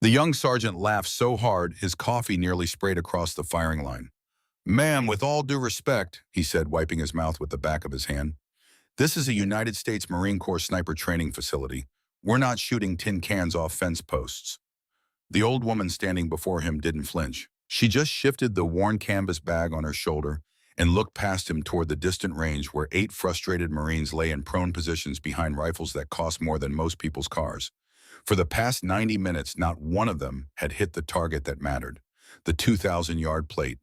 The young sergeant laughed so hard his coffee nearly sprayed across the firing line. "Ma'am, with all due respect," he said, wiping his mouth with the back of his hand, "this is a United States Marine Corps sniper training facility. We're not shooting tin cans off fence posts." The old woman standing before him didn't flinch. She just shifted the worn canvas bag on her shoulder and looked past him toward the distant range where 8 frustrated Marines lay in prone positions behind rifles that cost more than most people's cars. For the past 90 minutes, not one of them had hit the target that mattered, the 2,000-yard plate,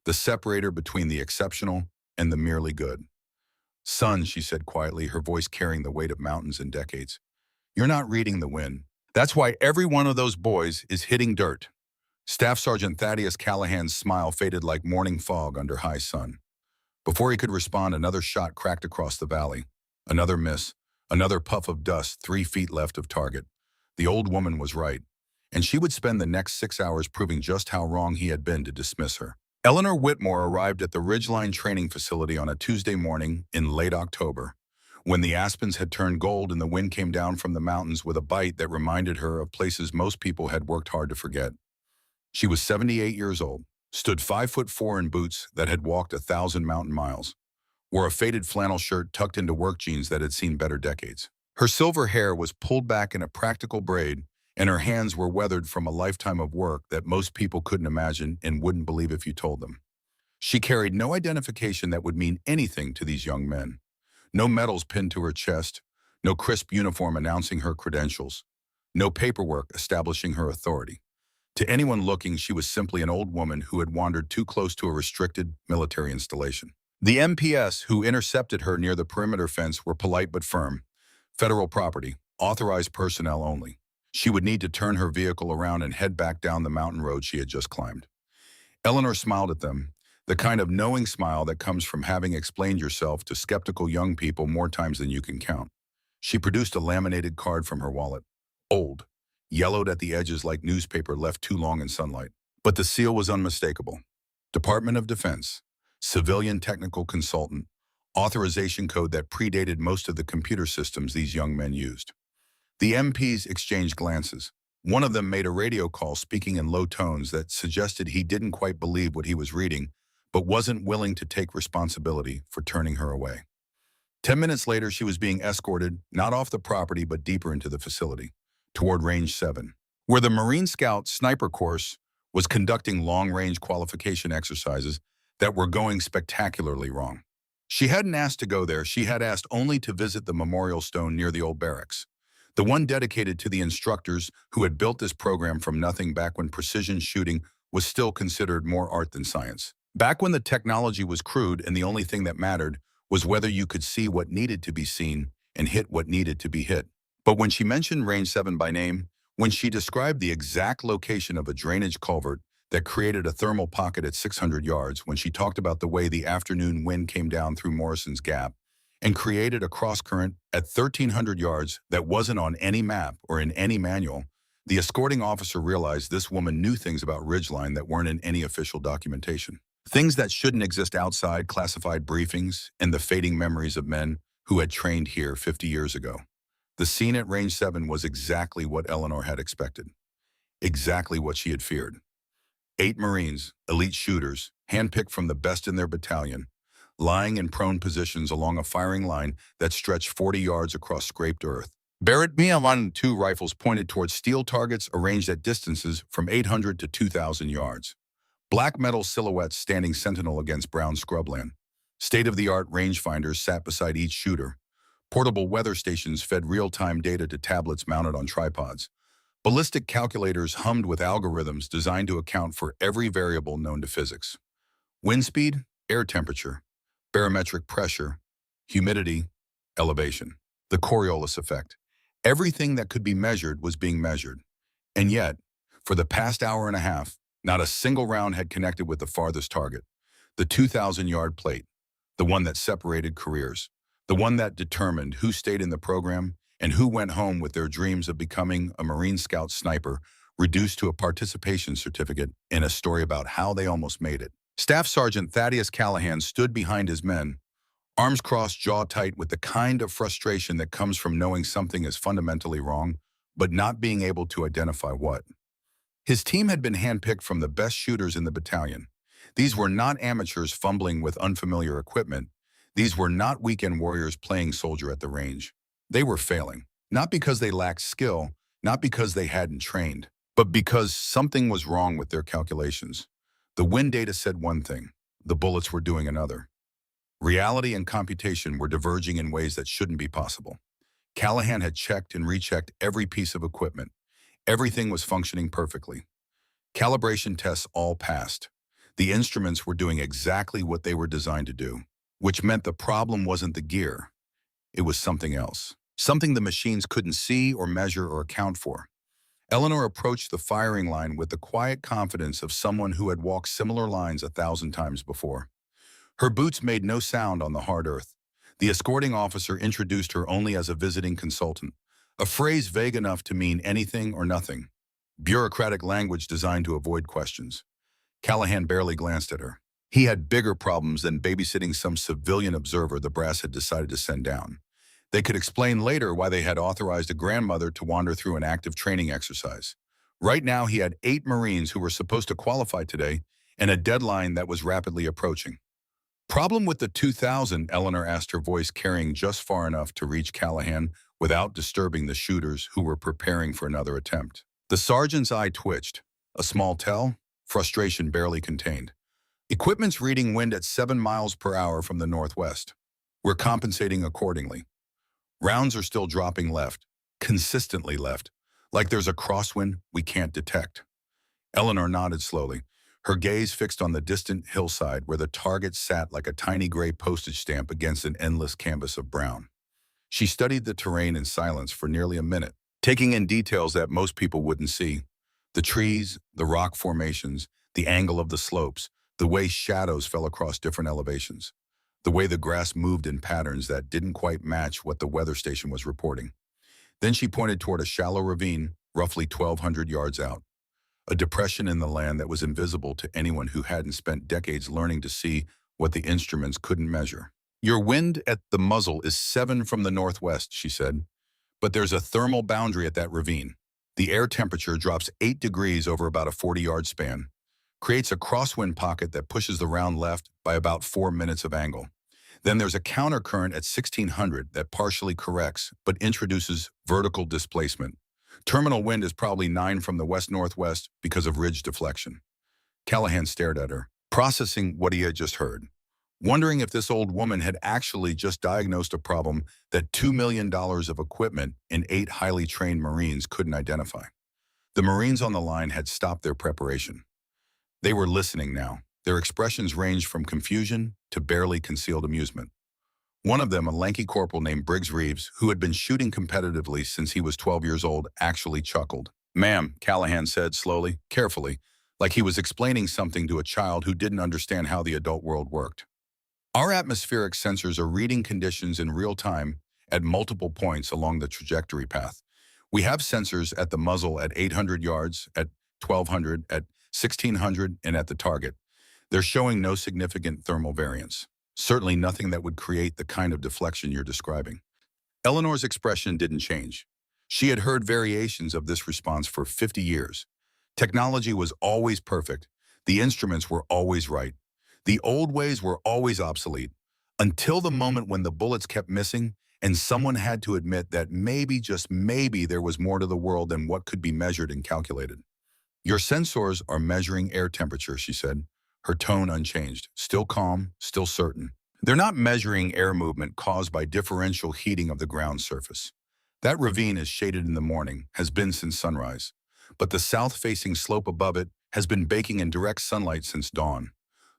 the separator between the exceptional and the merely good. "Son," she said quietly, her voice carrying the weight of mountains and decades, "you're not reading the wind. That's why every one of those boys is hitting dirt." Staff Sergeant Thaddeus Callahan's smile faded like morning fog under high sun. Before he could respond, another shot cracked across the valley. Another miss, another puff of dust 3 feet left of target. The old woman was right, and she would spend the next 6 hours proving just how wrong he had been to dismiss her. Eleanor Whitmore arrived at the Ridgeline training facility on a Tuesday morning in late October, when the aspens had turned gold and the wind came down from the mountains with a bite that reminded her of places most people had worked hard to forget. She was 78 years old, stood 5'4" in boots that had walked 1,000 mountain miles, wore a faded flannel shirt tucked into work jeans that had seen better decades. Her silver hair was pulled back in a practical braid, and her hands were weathered from a lifetime of work that most people couldn't imagine and wouldn't believe if you told them. She carried no identification that would mean anything to these young men. No medals pinned to her chest, no crisp uniform announcing her credentials, no paperwork establishing her authority. To anyone looking, she was simply an old woman who had wandered too close to a restricted military installation. The MPS who intercepted her near the perimeter fence were polite but firm. Federal property, authorized personnel only. She would need to turn her vehicle around and head back down the mountain road she had just climbed. Eleanor smiled at them, the kind of knowing smile that comes from having explained yourself to skeptical young people more times than you can count. She produced a laminated card from her wallet. Old, yellowed at the edges like newspaper left too long in sunlight. But the seal was unmistakable. Department of Defense, civilian technical consultant, authorization code that predated most of the computer systems these young men used. The MPs exchanged glances. One of them made a radio call speaking in low tones that suggested he didn't quite believe what he was reading, but wasn't willing to take responsibility for turning her away. 10 minutes later, she was being escorted, not off the property, but deeper into the facility, toward Range 7, where the Marine Scout Sniper Course was conducting long-range qualification exercises that were going spectacularly wrong. She hadn't asked to go there, she had asked only to visit the memorial stone near the old barracks, the one dedicated to the instructors who had built this program from nothing back when precision shooting was still considered more art than science. Back when the technology was crude and the only thing that mattered was whether you could see what needed to be seen and hit what needed to be hit. But when she mentioned Range 7 by name, when she described the exact location of a drainage culvert that created a thermal pocket at 600 yards, when she talked about the way the afternoon wind came down through Morrison's Gap and created a cross-current at 1,300 yards that wasn't on any map or in any manual, the escorting officer realized this woman knew things about Ridgeline that weren't in any official documentation. Things that shouldn't exist outside classified briefings and the fading memories of men who had trained here 50 years ago. The scene at Range 7 was exactly what Eleanor had expected, exactly what she had feared. 8 Marines, elite shooters, handpicked from the best in their battalion, lying in prone positions along a firing line that stretched 40 yards across scraped earth. Barrett Mi-1 rifles pointed towards steel targets arranged at distances from 800 to 2,000 yards. Black metal silhouettes standing sentinel against brown scrubland. State-of-the-art rangefinders sat beside each shooter. Portable weather stations fed real-time data to tablets mounted on tripods. Ballistic calculators hummed with algorithms designed to account for every variable known to physics. Wind speed, air temperature, barometric pressure, humidity, elevation. The Coriolis effect. Everything that could be measured was being measured. And yet, for the past hour and a half, not a single round had connected with the farthest target, the 2,000-yard plate, the one that separated careers, the one that determined who stayed in the program and who went home with their dreams of becoming a Marine Scout sniper, reduced to a participation certificate in a story about how they almost made it. Staff Sergeant Thaddeus Callahan stood behind his men, arms crossed, jaw tight, with the kind of frustration that comes from knowing something is fundamentally wrong, but not being able to identify what. His team had been handpicked from the best shooters in the battalion. These were not amateurs fumbling with unfamiliar equipment. These were not weekend warriors playing soldier at the range. They were failing, not because they lacked skill, not because they hadn't trained, but because something was wrong with their calculations. The wind data said one thing, the bullets were doing another. Reality and computation were diverging in ways that shouldn't be possible. Callahan had checked and rechecked every piece of equipment. Everything was functioning perfectly. Calibration tests all passed. The instruments were doing exactly what they were designed to do, which meant the problem wasn't the gear. It was something else, something the machines couldn't see or measure or account for. Eleanor approached the firing line with the quiet confidence of someone who had walked similar lines 1,000 times before. Her boots made no sound on the hard earth. The escorting officer introduced her only as a visiting consultant, a phrase vague enough to mean anything or nothing. Bureaucratic language designed to avoid questions. Callahan barely glanced at her. He had bigger problems than babysitting some civilian observer the brass had decided to send down. They could explain later why they had authorized a grandmother to wander through an active training exercise. Right now, he had 8 Marines who were supposed to qualify today and a deadline that was rapidly approaching. Problem with the 2000, Eleanor asked, her voice carrying just far enough to reach Callahan without disturbing the shooters who were preparing for another attempt. The sergeant's eye twitched. A small tell, frustration barely contained. Equipment's reading wind at 7 miles per hour from the northwest. We're compensating accordingly. Rounds are still dropping left, consistently left, like there's a crosswind we can't detect. Eleanor nodded slowly, her gaze fixed on the distant hillside where the target sat like a tiny gray postage stamp against an endless canvas of brown. She studied the terrain in silence for nearly a minute, taking in details that most people wouldn't see. The trees, the rock formations, the angle of the slopes, the way shadows fell across different elevations, the way the grass moved in patterns that didn't quite match what the weather station was reporting. Then she pointed toward a shallow ravine, roughly 1,200 yards out, a depression in the land that was invisible to anyone who hadn't spent decades learning to see what the instruments couldn't measure. Your wind at the muzzle is 7 from the northwest, she said, but there's a thermal boundary at that ravine. The air temperature drops 8 degrees over about a 40-yard span, creates a crosswind pocket that pushes the round left by about 4 minutes of angle. Then there's a countercurrent at 1600 that partially corrects, but introduces vertical displacement. Terminal wind is probably 9 from the west-northwest because of ridge deflection. Callahan stared at her, processing what he had just heard, wondering if this old woman had actually just diagnosed a problem that $2 million of equipment and 8 highly trained Marines couldn't identify. The Marines on the line had stopped their preparation. They were listening now. Their expressions ranged from confusion to barely concealed amusement. One of them, a lanky corporal named Briggs Reeves, who had been shooting competitively since he was 12 years old, actually chuckled. "Ma'am," Callahan said slowly, carefully, like he was explaining something to a child who didn't understand how the adult world worked. "Our atmospheric sensors are reading conditions in real time at multiple points along the trajectory path. We have sensors at the muzzle at 800 yards, at 1,200, at 1,600, and at the target. They're showing no significant thermal variance. Certainly nothing that would create the kind of deflection you're describing." Eleanor's expression didn't change. She had heard variations of this response for 50 years. Technology was always perfect. The instruments were always right. The old ways were always obsolete, until the moment when the bullets kept missing and someone had to admit that maybe, just maybe, there was more to the world than what could be measured and calculated. "Your sensors are measuring air temperature," she said, her tone unchanged, still calm, still certain. "They're not measuring air movement caused by differential heating of the ground surface. That ravine is shaded in the morning, has been since sunrise, but the south-facing slope above it has been baking in direct sunlight since dawn.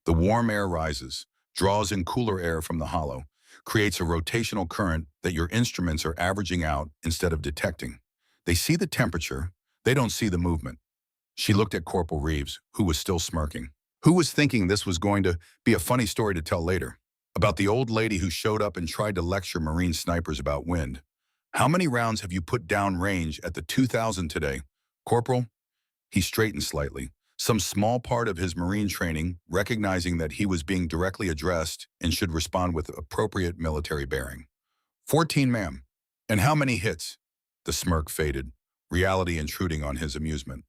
The warm air rises, draws in cooler air from the hollow, creates a rotational current that your instruments are averaging out instead of detecting. They see the temperature, they don't see the movement." She looked at Corporal Reeves, who was still smirking. Who was thinking this was going to be a funny story to tell later? About the old lady who showed up and tried to lecture Marine snipers about wind. "How many rounds have you put down range at the 2000 today, Corporal?" He straightened slightly, some small part of his Marine training recognizing that he was being directly addressed and should respond with appropriate military bearing. 14, ma'am." "And how many hits?" The smirk faded, reality intruding on his amusement.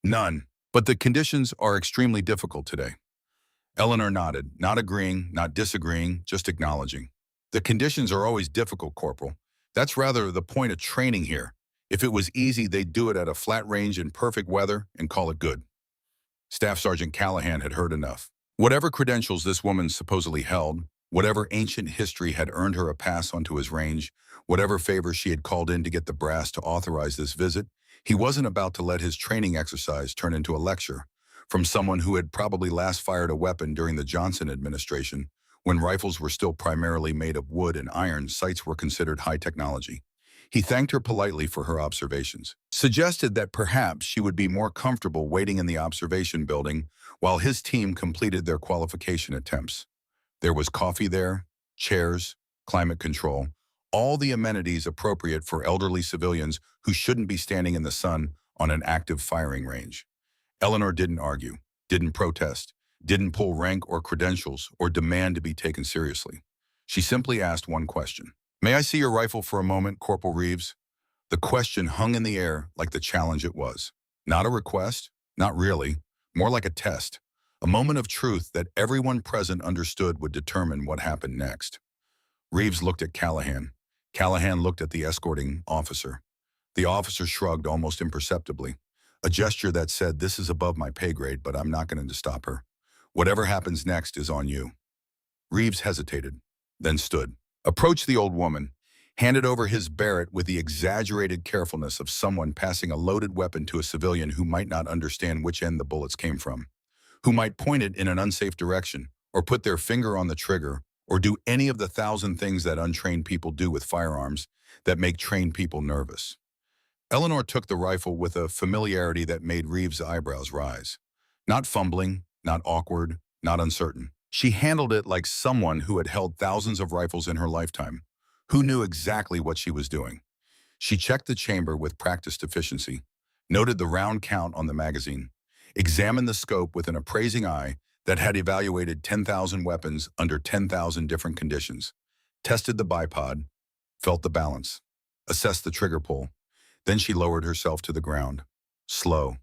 None. But the conditions are extremely difficult today. Eleanor nodded, not agreeing, not disagreeing, just acknowledging. The conditions are always difficult, Corporal. That's rather the point of training here. If it was easy, they'd do it at a flat range in perfect weather and call it good. Staff Sergeant Callahan had heard enough. Whatever credentials this woman supposedly held, whatever ancient history had earned her a pass onto his range, whatever favor she had called in to get the brass to authorize this visit, he wasn't about to let his training exercise turn into a lecture from someone who had probably last fired a weapon during the Johnson administration, when rifles were still primarily made of wood and iron. Sights were considered high technology. He thanked her politely for her observations, suggested that perhaps she would be more comfortable waiting in the observation building while his team completed their qualification attempts. There was coffee there, chairs, climate control, all the amenities appropriate for elderly civilians who shouldn't be standing in the sun on an active firing range. Eleanor didn't argue, didn't protest, didn't pull rank or credentials or demand to be taken seriously. She simply asked one question. "May I see your rifle for a moment, Corporal Reeves?" The question hung in the air like the challenge it was. Not a request, not really, more like a test, a moment of truth that everyone present understood would determine what happened next. Reeves looked at Callahan. Callahan looked at the escorting officer. The officer shrugged almost imperceptibly, a gesture that said, "This is above my pay grade, but I'm not going to stop her. Whatever happens next is on you." Reeves hesitated, then stood, approached the old woman, handed over his Barrett with the exaggerated carefulness of someone passing a loaded weapon to a civilian who might not understand which end the bullets came from, who might point it in an unsafe direction, or put their finger on the trigger, or do any of the thousand things that untrained people do with firearms that make trained people nervous. Eleanor took the rifle with a familiarity that made Reeves' eyebrows rise. Not fumbling, not awkward, not uncertain. She handled it like someone who had held thousands of rifles in her lifetime, who knew exactly what she was doing. She checked the chamber with practiced efficiency, noted the round count on the magazine, examined the scope with an appraising eye that had evaluated 10,000 weapons under 10,000 different conditions, tested the bipod, felt the balance, assessed the trigger pull. Then she lowered herself to the ground, slow,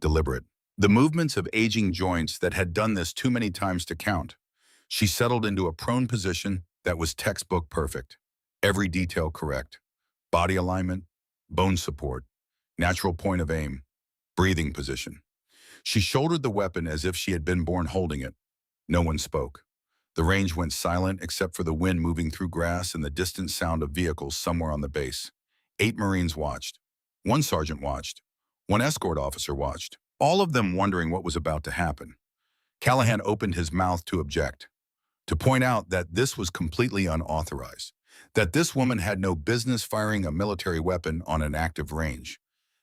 deliberate. The movements of aging joints that had done this too many times to count. She settled into a prone position that was textbook perfect. Every detail correct. Body alignment, bone support, natural point of aim, breathing position. She shouldered the weapon as if she had been born holding it. No one spoke. The range went silent except for the wind moving through grass and the distant sound of vehicles somewhere on the base. 8 Marines watched. 1 sergeant watched. 1 escort officer watched, all of them wondering what was about to happen. Callahan opened his mouth to object, to point out that this was completely unauthorized, that this woman had no business firing a military weapon on an active range,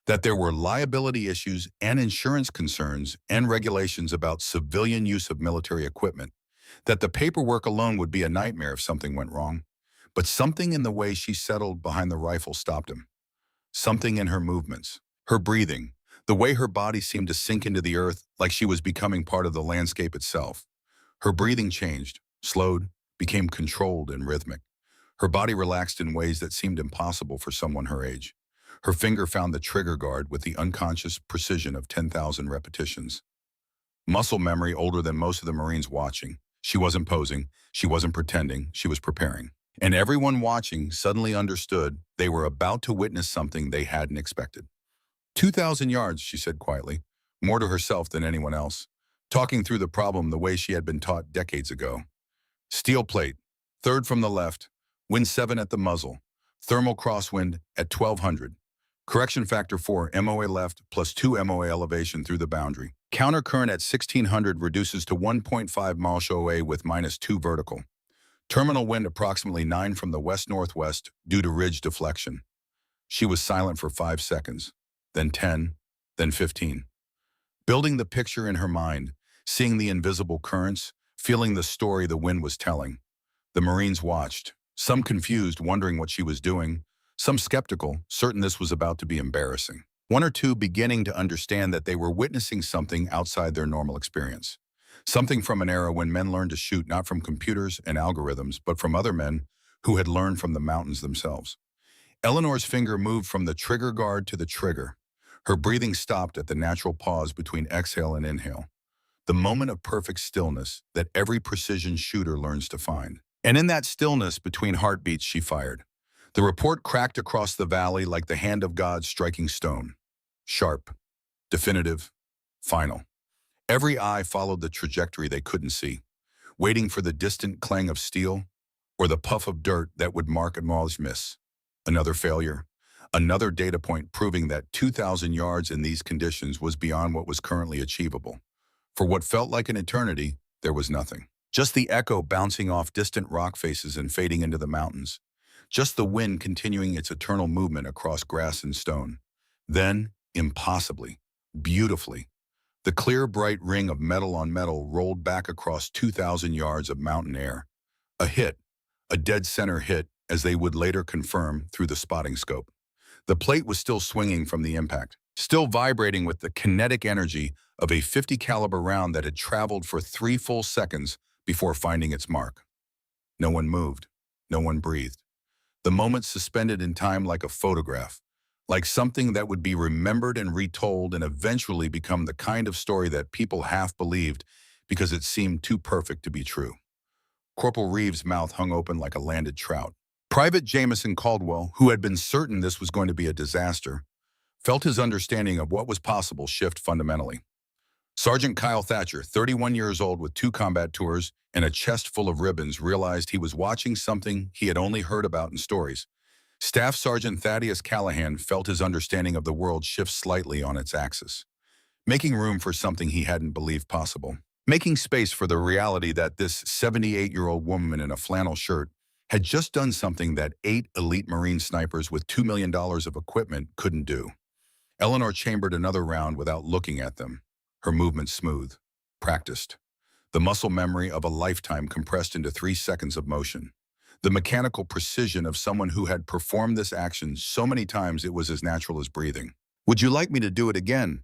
that there were liability issues and insurance concerns and regulations about civilian use of military equipment, that the paperwork alone would be a nightmare if something went wrong. But something in the way she settled behind the rifle stopped him. Something in her movements, her breathing, the way her body seemed to sink into the earth like she was becoming part of the landscape itself. Her breathing changed, slowed, became controlled and rhythmic. Her body relaxed in ways that seemed impossible for someone her age. Her finger found the trigger guard with the unconscious precision of 10,000 repetitions. Muscle memory older than most of the Marines watching. She wasn't posing, she wasn't pretending, she was preparing. And everyone watching suddenly understood they were about to witness something they hadn't expected. 2,000 yards, she said quietly, more to herself than anyone else, talking through the problem the way she had been taught decades ago. Steel plate, third from the left, wind 7 at the muzzle, thermal crosswind at 1200. Correction factor 4, MOA left plus 2 MOA elevation through the boundary. Counter current at 1600 reduces to 1.5 miles OA with -2 vertical. Terminal wind approximately 9 from the west-northwest due to ridge deflection. She was silent for 5 seconds, then 10, then 15. Building the picture in her mind, seeing the invisible currents, feeling the story the wind was telling. The Marines watched, some confused, wondering what she was doing, some skeptical, certain this was about to be embarrassing. 1 or 2 beginning to understand that they were witnessing something outside their normal experience. Something from an era when men learned to shoot not from computers and algorithms, but from other men who had learned from the mountains themselves. Eleanor's finger moved from the trigger guard to the trigger. Her breathing stopped at the natural pause between exhale and inhale, the moment of perfect stillness that every precision shooter learns to find. And in that stillness between heartbeats, she fired. The report cracked across the valley like the hand of God striking stone. Sharp, definitive, final. Every eye followed the trajectory they couldn't see, waiting for the distant clang of steel or the puff of dirt that would mark a knowledge miss. Another failure, another data point proving that 2,000 yards in these conditions was beyond what was currently achievable. For what felt like an eternity, there was nothing. Just the echo bouncing off distant rock faces and fading into the mountains. Just the wind continuing its eternal movement across grass and stone. Then, impossibly, beautifully, the clear, bright ring of metal on metal rolled back across 2,000 yards of mountain air. A hit, a dead center hit, as they would later confirm through the spotting scope. The plate was still swinging from the impact, still vibrating with the kinetic energy of a .50 caliber round that had traveled for 3 full seconds before finding its mark. No one moved. No one breathed. The moment suspended in time like a photograph, like something that would be remembered and retold and eventually become the kind of story that people half believed because it seemed too perfect to be true. Corporal Reeves' mouth hung open like a landed trout. Private Jameson Caldwell, who had been certain this was going to be a disaster, felt his understanding of what was possible shift fundamentally. Sergeant Kyle Thatcher, 31 years old with 2 combat tours and a chest full of ribbons, realized he was watching something he had only heard about in stories. Staff Sergeant Thaddeus Callahan felt his understanding of the world shift slightly on its axis, making room for something he hadn't believed possible, making space for the reality that this 78-year-old woman in a flannel shirt had just done something that 8 elite Marine snipers with $2 million of equipment couldn't do. Eleanor chambered another round without looking at them, her movement smooth, practiced, the muscle memory of a lifetime compressed into 3 seconds of motion, the mechanical precision of someone who had performed this action so many times it was as natural as breathing. "Would you like me to do it again?"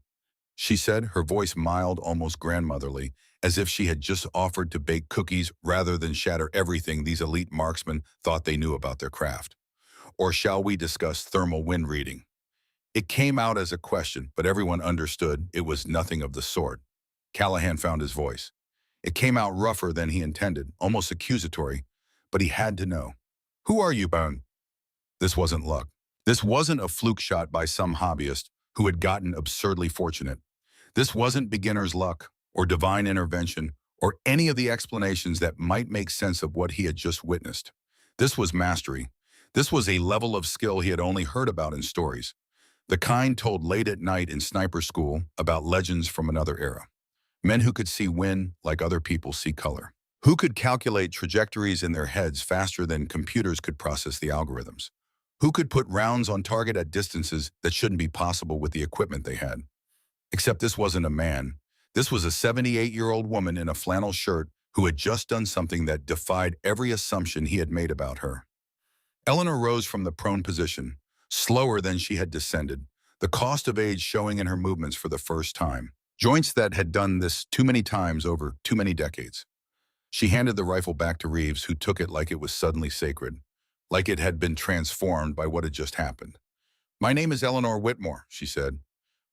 she said, her voice mild, almost grandmotherly, as if she had just offered to bake cookies rather than shatter everything these elite marksmen thought they knew about their craft. "Or shall we discuss thermal wind reading?" It came out as a question, but everyone understood it was nothing of the sort. Callahan found his voice. It came out rougher than he intended, almost accusatory, but he had to know. "Who are you, Bone?" This wasn't luck. This wasn't a fluke shot by some hobbyist who had gotten absurdly fortunate. This wasn't beginner's luck or divine intervention or any of the explanations that might make sense of what he had just witnessed. This was mastery. This was a level of skill he had only heard about in stories, the kind told late at night in sniper school about legends from another era. Men who could see wind like other people see color. Who could calculate trajectories in their heads faster than computers could process the algorithms? Who could put rounds on target at distances that shouldn't be possible with the equipment they had? Except this wasn't a man. This was a 78-year-old woman in a flannel shirt who had just done something that defied every assumption he had made about her. Eleanor rose from the prone position, slower than she had descended, the cost of age showing in her movements for the first time. Joints that had done this too many times over too many decades. She handed the rifle back to Reeves, who took it like it was suddenly sacred, like it had been transformed by what had just happened. "My name is Eleanor Whitmore," she said.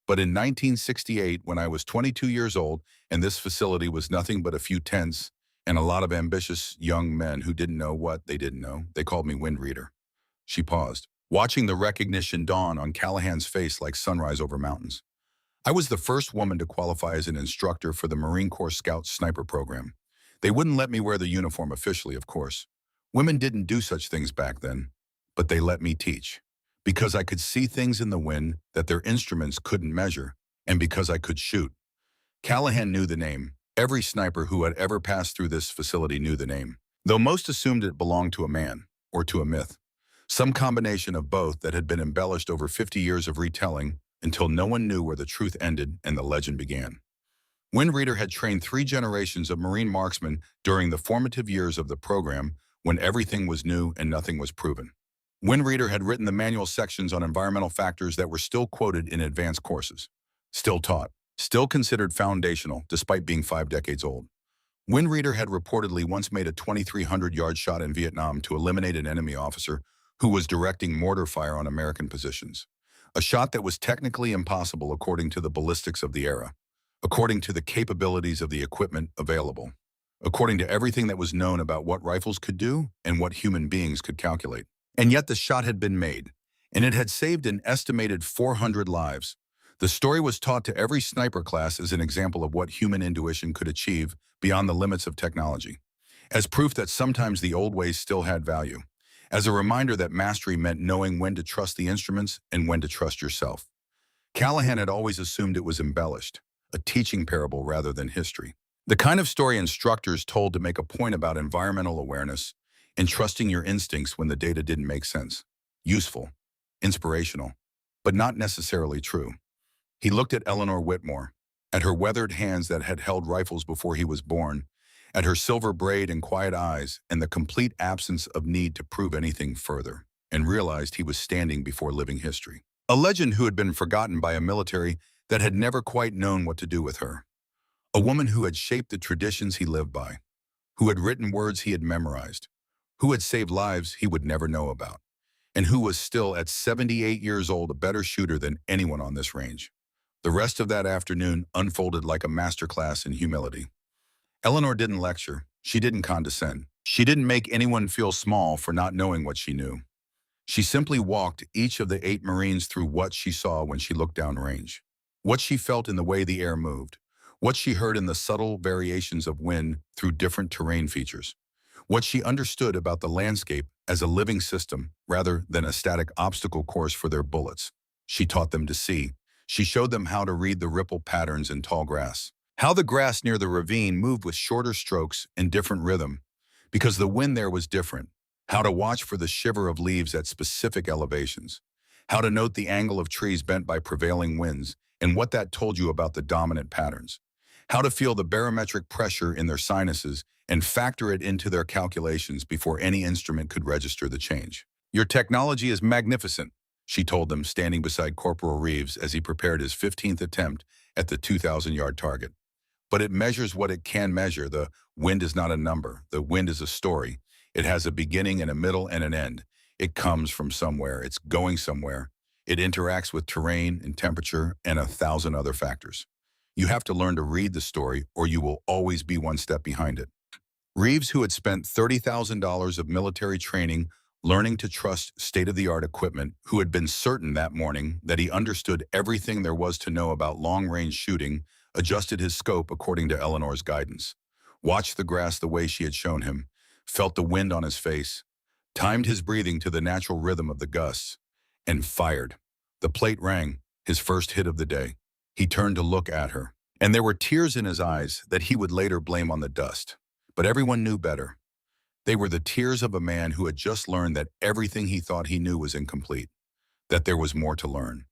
"But in 1968, when I was 22 years old, and this facility was nothing but a few tents and a lot of ambitious young men who didn't know what they didn't know, they called me Wind Reader." She paused, watching the recognition dawn on Callahan's face like sunrise over mountains. "I was the first woman to qualify as an instructor for the Marine Corps Scout Sniper program. They wouldn't let me wear the uniform officially, of course. Women didn't do such things back then, but they let me teach. Because I could see things in the wind that their instruments couldn't measure, and because I could shoot." Callahan knew the name. Every sniper who had ever passed through this facility knew the name, though most assumed it belonged to a man, or to a myth. Some combination of both that had been embellished over 50 years of retelling until no one knew where the truth ended and the legend began. Wind Reader had trained 3 generations of Marine marksmen during the formative years of the program when everything was new and nothing was proven. Wind Reader had written the manual sections on environmental factors that were still quoted in advanced courses, still taught, still considered foundational despite being 5 decades old. Wind Reader had reportedly once made a 2,300-yard shot in Vietnam to eliminate an enemy officer who was directing mortar fire on American positions. A shot that was technically impossible according to the ballistics of the era, according to the capabilities of the equipment available, according to everything that was known about what rifles could do and what human beings could calculate. And yet the shot had been made, and it had saved an estimated 400 lives. The story was taught to every sniper class as an example of what human intuition could achieve beyond the limits of technology, as proof that sometimes the old ways still had value, as a reminder that mastery meant knowing when to trust the instruments and when to trust yourself. Callahan had always assumed it was embellished, a teaching parable rather than history. The kind of story instructors told to make a point about environmental awareness and trusting your instincts when the data didn't make sense. Useful, inspirational, but not necessarily true. He looked at Eleanor Whitmore, at her weathered hands that had held rifles before he was born, at her silver braid and quiet eyes and the complete absence of need to prove anything further, and realized he was standing before living history. A legend who had been forgotten by a military that had never quite known what to do with her. A woman who had shaped the traditions he lived by, who had written words he had memorized, who had saved lives he would never know about, and who was still at 78 years old a better shooter than anyone on this range. The rest of that afternoon unfolded like a masterclass in humility. Eleanor didn't lecture. She didn't condescend. She didn't make anyone feel small for not knowing what she knew. She simply walked each of the 8 Marines through what she saw when she looked downrange, what she felt in the way the air moved, what she heard in the subtle variations of wind through different terrain features, what she understood about the landscape as a living system rather than a static obstacle course for their bullets. She taught them to see. She showed them how to read the ripple patterns in tall grass, how the grass near the ravine moved with shorter strokes and different rhythm, because the wind there was different, how to watch for the shiver of leaves at specific elevations, how to note the angle of trees bent by prevailing winds and what that told you about the dominant patterns, how to feel the barometric pressure in their sinuses and factor it into their calculations before any instrument could register the change. "Your technology is magnificent," she told them, standing beside Corporal Reeves as he prepared his 15th attempt at the 2,000-yard target. "But it measures what it can measure. The wind is not a number. The wind is a story. It has a beginning and a middle and an end. It comes from somewhere. It's going somewhere. It interacts with terrain and temperature and 1,000 other factors. You have to learn to read the story or you will always be one step behind it." Reeves, who had spent $30,000 of military training learning to trust state-of-the-art equipment, who had been certain that morning that he understood everything there was to know about long-range shooting, adjusted his scope according to Eleanor's guidance, watched the grass the way she had shown him, felt the wind on his face, timed his breathing to the natural rhythm of the gusts, and fired. The plate rang, his first hit of the day. He turned to look at her, and there were tears in his eyes that he would later blame on the dust. But everyone knew better. They were the tears of a man who had just learned that everything he thought he knew was incomplete, that there was more to learn,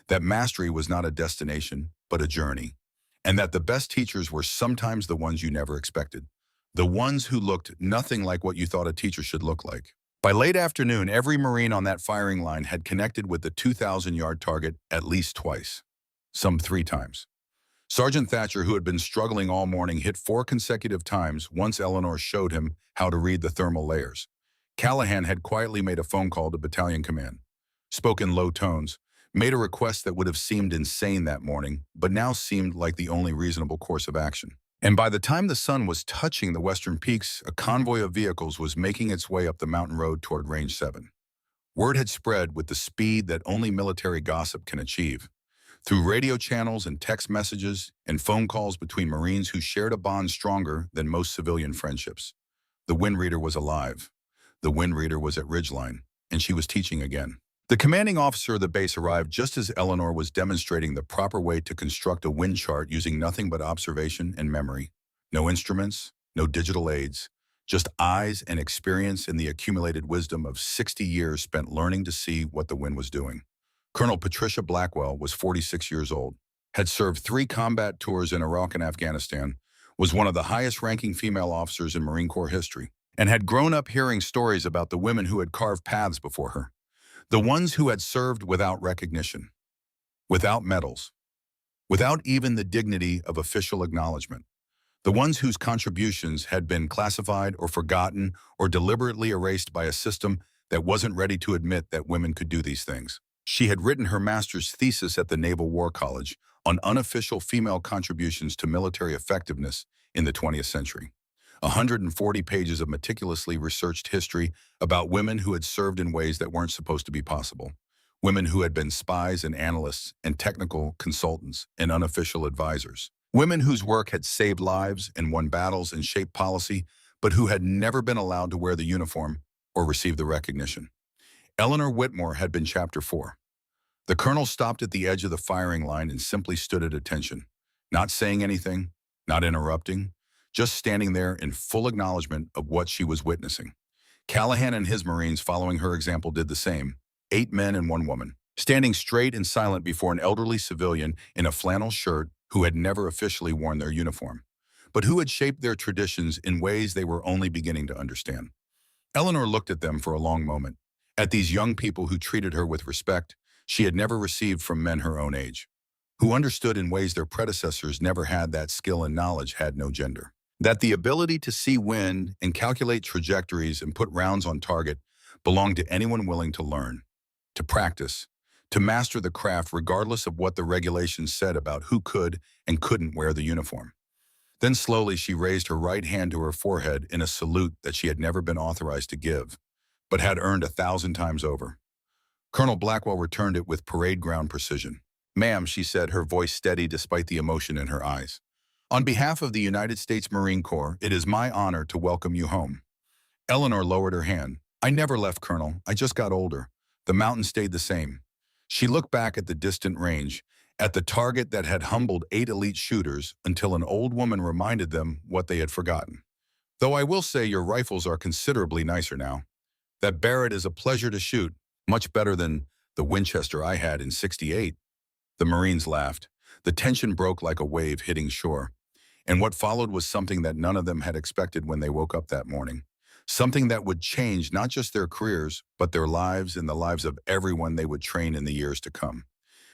that mastery was not a destination, but a journey, and that the best teachers were sometimes the ones you never expected, the ones who looked nothing like what you thought a teacher should look like. By late afternoon, every Marine on that firing line had connected with the 2,000-yard target at least twice, some 3 times. Sergeant Thatcher, who had been struggling all morning, hit 4 consecutive times once Eleanor showed him how to read the thermal layers. Callahan had quietly made a phone call to battalion command, spoke in low tones, made a request that would have seemed insane that morning, but now seemed like the only reasonable course of action. And by the time the sun was touching the western peaks, a convoy of vehicles was making its way up the mountain road toward Range 7. Word had spread with the speed that only military gossip can achieve. Through radio channels and text messages and phone calls between Marines who shared a bond stronger than most civilian friendships. The wind reader was alive. The wind reader was at Ridgeline, and she was teaching again. The commanding officer of the base arrived just as Eleanor was demonstrating the proper way to construct a wind chart using nothing but observation and memory. No instruments, no digital aids, just eyes and experience and the accumulated wisdom of 60 years spent learning to see what the wind was doing. Colonel Patricia Blackwell was 46 years old, had served 3 combat tours in Iraq and Afghanistan, was one of the highest-ranking female officers in Marine Corps history, and had grown up hearing stories about the women who had carved paths before her, the ones who had served without recognition, without medals, without even the dignity of official acknowledgement, the ones whose contributions had been classified or forgotten or deliberately erased by a system that wasn't ready to admit that women could do these things. She had written her master's thesis at the Naval War College on unofficial female contributions to military effectiveness in the 20th century. 140 pages of meticulously researched history about women who had served in ways that weren't supposed to be possible. Women who had been spies and analysts and technical consultants and unofficial advisors. Women whose work had saved lives and won battles and shaped policy, but who had never been allowed to wear the uniform or receive the recognition. Eleanor Whitmore had been Chapter 4. The colonel stopped at the edge of the firing line and simply stood at attention, not saying anything, not interrupting, just standing there in full acknowledgement of what she was witnessing. Callahan and his Marines following her example did the same, 8 men and 1 woman, standing straight and silent before an elderly civilian in a flannel shirt who had never officially worn their uniform, but who had shaped their traditions in ways they were only beginning to understand. Eleanor looked at them for a long moment, at these young people who treated her with respect she had never received from men her own age, who understood in ways their predecessors never had. That skill and knowledge had no gender. That the ability to see wind and calculate trajectories and put rounds on target belonged to anyone willing to learn, to practice, to master the craft regardless of what the regulations said about who could and couldn't wear the uniform. Then slowly she raised her right hand to her forehead in a salute that she had never been authorized to give, but had earned 1,000 times over. Colonel Blackwell returned it with parade ground precision. "Ma'am," she said, her voice steady despite the emotion in her eyes. "On behalf of the United States Marine Corps, it is my honor to welcome you home." Eleanor lowered her hand. "I never left, Colonel. I just got older. The mountain stayed the same." She looked back at the distant range, at the target that had humbled 8 elite shooters until an old woman reminded them what they had forgotten. "Though I will say your rifles are considerably nicer now. That Barrett is a pleasure to shoot, much better than the Winchester I had in '68. The Marines laughed. The tension broke like a wave hitting shore. And what followed was something that none of them had expected when they woke up that morning. Something that would change not just their careers, but their lives and the lives of everyone they would train in the years to come.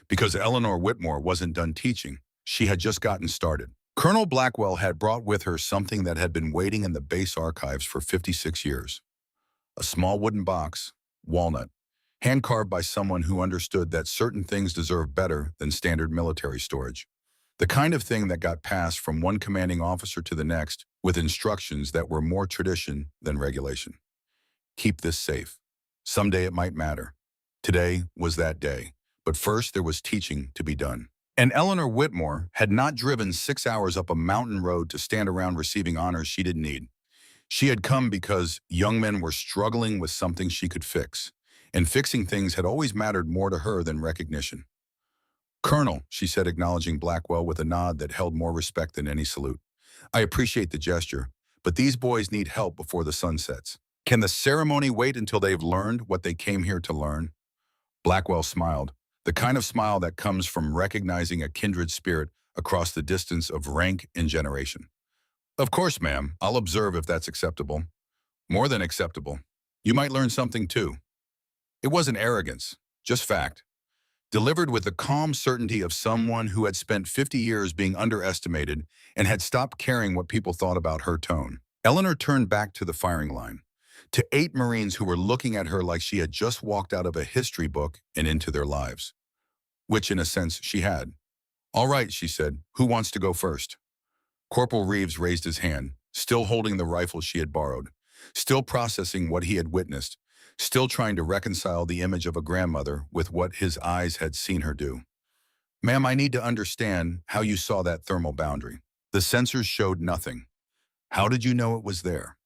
Because Eleanor Whitmore wasn't done teaching. She had just gotten started. Colonel Blackwell had brought with her something that had been waiting in the base archives for 56 years. A small wooden box, walnut, hand-carved by someone who understood that certain things deserve better than standard military storage. The kind of thing that got passed from one commanding officer to the next with instructions that were more tradition than regulation. Keep this safe. Someday it might matter. Today was that day. But first there was teaching to be done. And Eleanor Whitmore had not driven 6 hours up a mountain road to stand around receiving honors she didn't need. She had come because young men were struggling with something she could fix. And fixing things had always mattered more to her than recognition. "Colonel," she said, acknowledging Blackwell with a nod that held more respect than any salute. "I appreciate the gesture, but these boys need help before the sun sets. Can the ceremony wait until they've learned what they came here to learn?" Blackwell smiled, the kind of smile that comes from recognizing a kindred spirit across the distance of rank and generation. "Of course, ma'am. I'll observe if that's acceptable." "More than acceptable. You might learn something too." It wasn't arrogance, just fact, delivered with the calm certainty of someone who had spent 50 years being underestimated and had stopped caring what people thought about her tone. Eleanor turned back to the firing line, to 8 Marines who were looking at her like she had just walked out of a history book and into their lives. Which, in a sense, she had. "All right," she said, "who wants to go first?" Corporal Reeves raised his hand, still holding the rifle she had borrowed, still processing what he had witnessed, still trying to reconcile the image of a grandmother with what his eyes had seen her do. "Ma'am, I need to understand how you saw that thermal boundary. The sensors showed nothing. How did you know it was there?"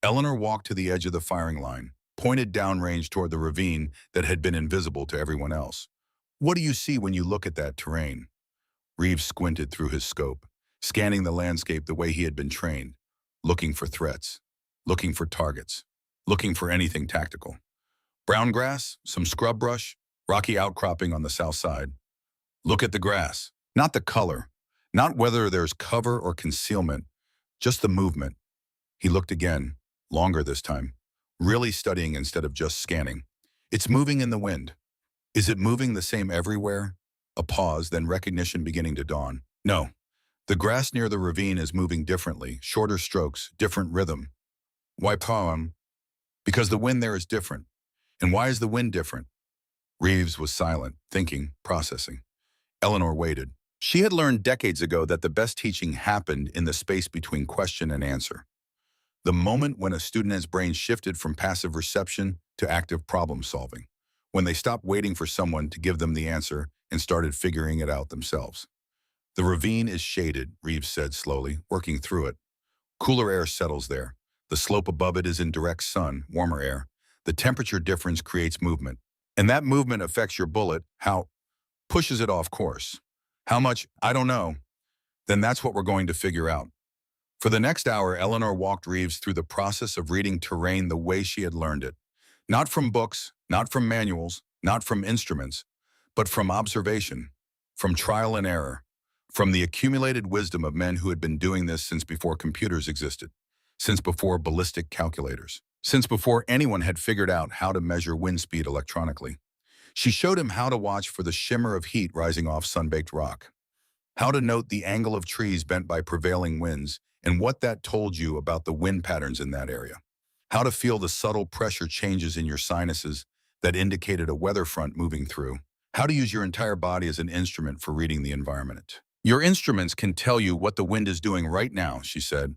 Eleanor walked to the edge of the firing line, pointed downrange toward the ravine that had been invisible to everyone else. "What do you see when you look at that terrain?" Reeves squinted through his scope, scanning the landscape the way he had been trained, looking for threats, looking for targets, looking for anything tactical. "Brown grass, some scrub brush, rocky outcropping on the south side. Look at the grass, not the color, not whether there's cover or concealment, just the movement." He looked again, longer this time, really studying instead of just scanning. "It's moving in the wind. Is it moving the same everywhere?" A pause, then recognition beginning to dawn. "No. The grass near the ravine is moving differently, shorter strokes, different rhythm." "Why, poem?" "Because the wind there is different." "And why is the wind different?" Reeves was silent, thinking, processing. Eleanor waited. She had learned decades ago that the best teaching happened in the space between question and answer. The moment when a student's brain shifted from passive reception to active problem solving. When they stopped waiting for someone to give them the answer and started figuring it out themselves. The ravine is shaded, Reeves said slowly, working through it. Cooler air settles there. The slope above it is in direct sun, warmer air. The temperature difference creates movement. And that movement affects your bullet, how pushes it off course. How much, I don't know. Then that's what we're going to figure out. For the next hour, Eleanor walked Reeves through the process of reading terrain the way she had learned it. Not from books, not from manuals, not from instruments, but from observation, from trial and error, from the accumulated wisdom of men who had been doing this since before computers existed, since before ballistic calculators, since before anyone had figured out how to measure wind speed electronically. She showed him how to watch for the shimmer of heat rising off sun-baked rock, how to note the angle of trees bent by prevailing winds and what that told you about the wind patterns in that area, how to feel the subtle pressure changes in your sinuses that indicated a weather front moving through, how to use your entire body as an instrument for reading the environment. Your instruments can tell you what the wind is doing right now, she said,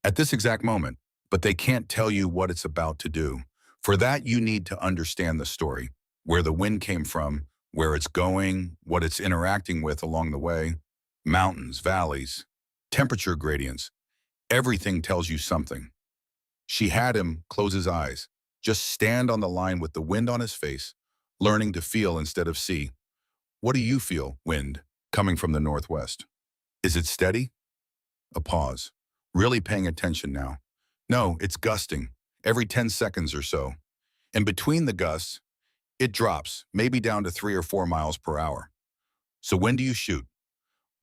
at this exact moment, but they can't tell you what it's about to do. For that, you need to understand the story, where the wind came from, where it's going, what it's interacting with along the way, mountains, valleys, temperature gradients. Everything tells you something. She had him close his eyes, just stand on the line with the wind on his face, learning to feel instead of see. What do you feel, wind, coming from the northwest? Is it steady? A pause. Really paying attention now. No, it's gusting, every 10 seconds or so. And between the gusts, it drops, maybe down to 3 or 4 miles per hour. So when do you shoot?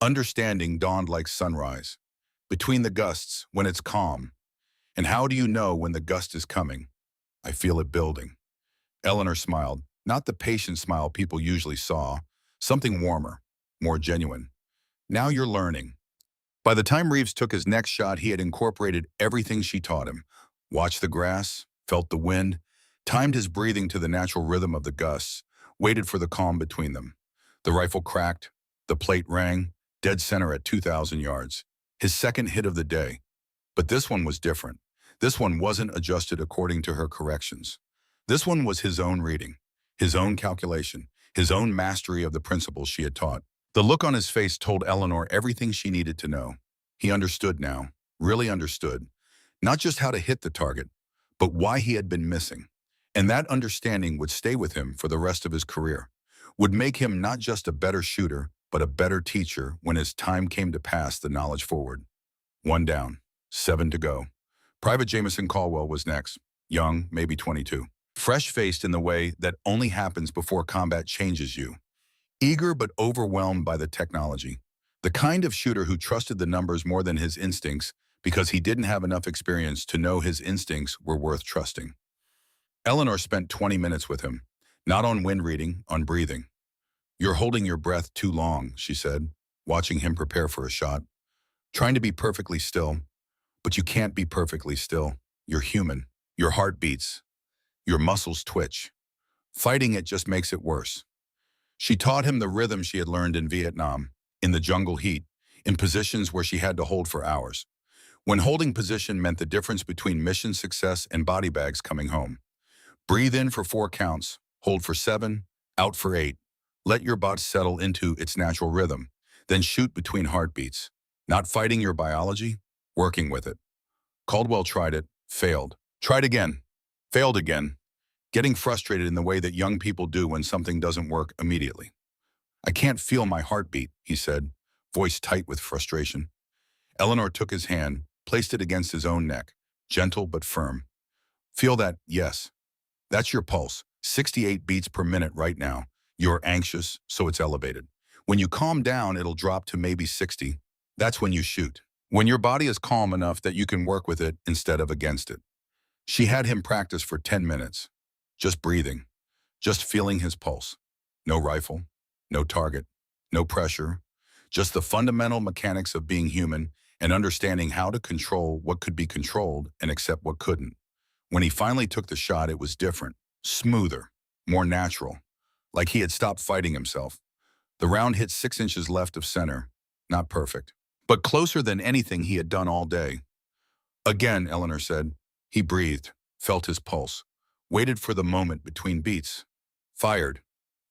Understanding dawned like sunrise. Between the gusts, when it's calm. And how do you know when the gust is coming? I feel it building. Eleanor smiled, not the patient smile people usually saw, something warmer, more genuine. Now you're learning. By the time Reeves took his next shot, he had incorporated everything she taught him. Watched the grass, felt the wind, timed his breathing to the natural rhythm of the gusts, waited for the calm between them. The rifle cracked, the plate rang, dead center at 2,000 yards. His second hit of the day. But this one was different. This one wasn't adjusted according to her corrections. This one was his own reading, his own calculation, his own mastery of the principles she had taught. The look on his face told Eleanor everything she needed to know. He understood now, really understood, not just how to hit the target, but why he had been missing. And that understanding would stay with him for the rest of his career, would make him not just a better shooter, but a better teacher when his time came to pass the knowledge forward. 1 down, 7 to go. Private Jameson Caldwell was next, young, maybe 22. Fresh-faced in the way that only happens before combat changes you. Eager but overwhelmed by the technology. The kind of shooter who trusted the numbers more than his instincts because he didn't have enough experience to know his instincts were worth trusting. Eleanor spent 20 minutes with him, not on wind reading, on breathing. You're holding your breath too long, she said, watching him prepare for a shot. Trying to be perfectly still, but you can't be perfectly still. You're human. Your heart beats. Your muscles twitch. Fighting it just makes it worse. She taught him the rhythm she had learned in Vietnam, in the jungle heat, in positions where she had to hold for hours. When holding position meant the difference between mission success and body bags coming home. Breathe in for 4 counts, hold for 7, out for 8. Let your body settle into its natural rhythm, then shoot between heartbeats. Not fighting your biology, working with it. Caldwell tried it, failed. Tried again, failed again, getting frustrated in the way that young people do when something doesn't work immediately. I can't feel my heartbeat, he said, voice tight with frustration. Eleanor took his hand, placed it against his own neck, gentle but firm. Feel that, yes. That's your pulse, 68 beats per minute right now. You're anxious, so it's elevated. When you calm down, it'll drop to maybe 60. That's when you shoot. When your body is calm enough that you can work with it instead of against it. She had him practice for 10 minutes. Just breathing. Just feeling his pulse. No rifle. No target. No pressure. Just the fundamental mechanics of being human and understanding how to control what could be controlled and accept what couldn't. When he finally took the shot, it was different. Smoother. More natural. like he had stopped fighting himself. The round hit 6 inches left of center. Not perfect, but closer than anything he had done all day. Again, Eleanor said. He breathed, felt his pulse, waited for the moment between beats. Fired.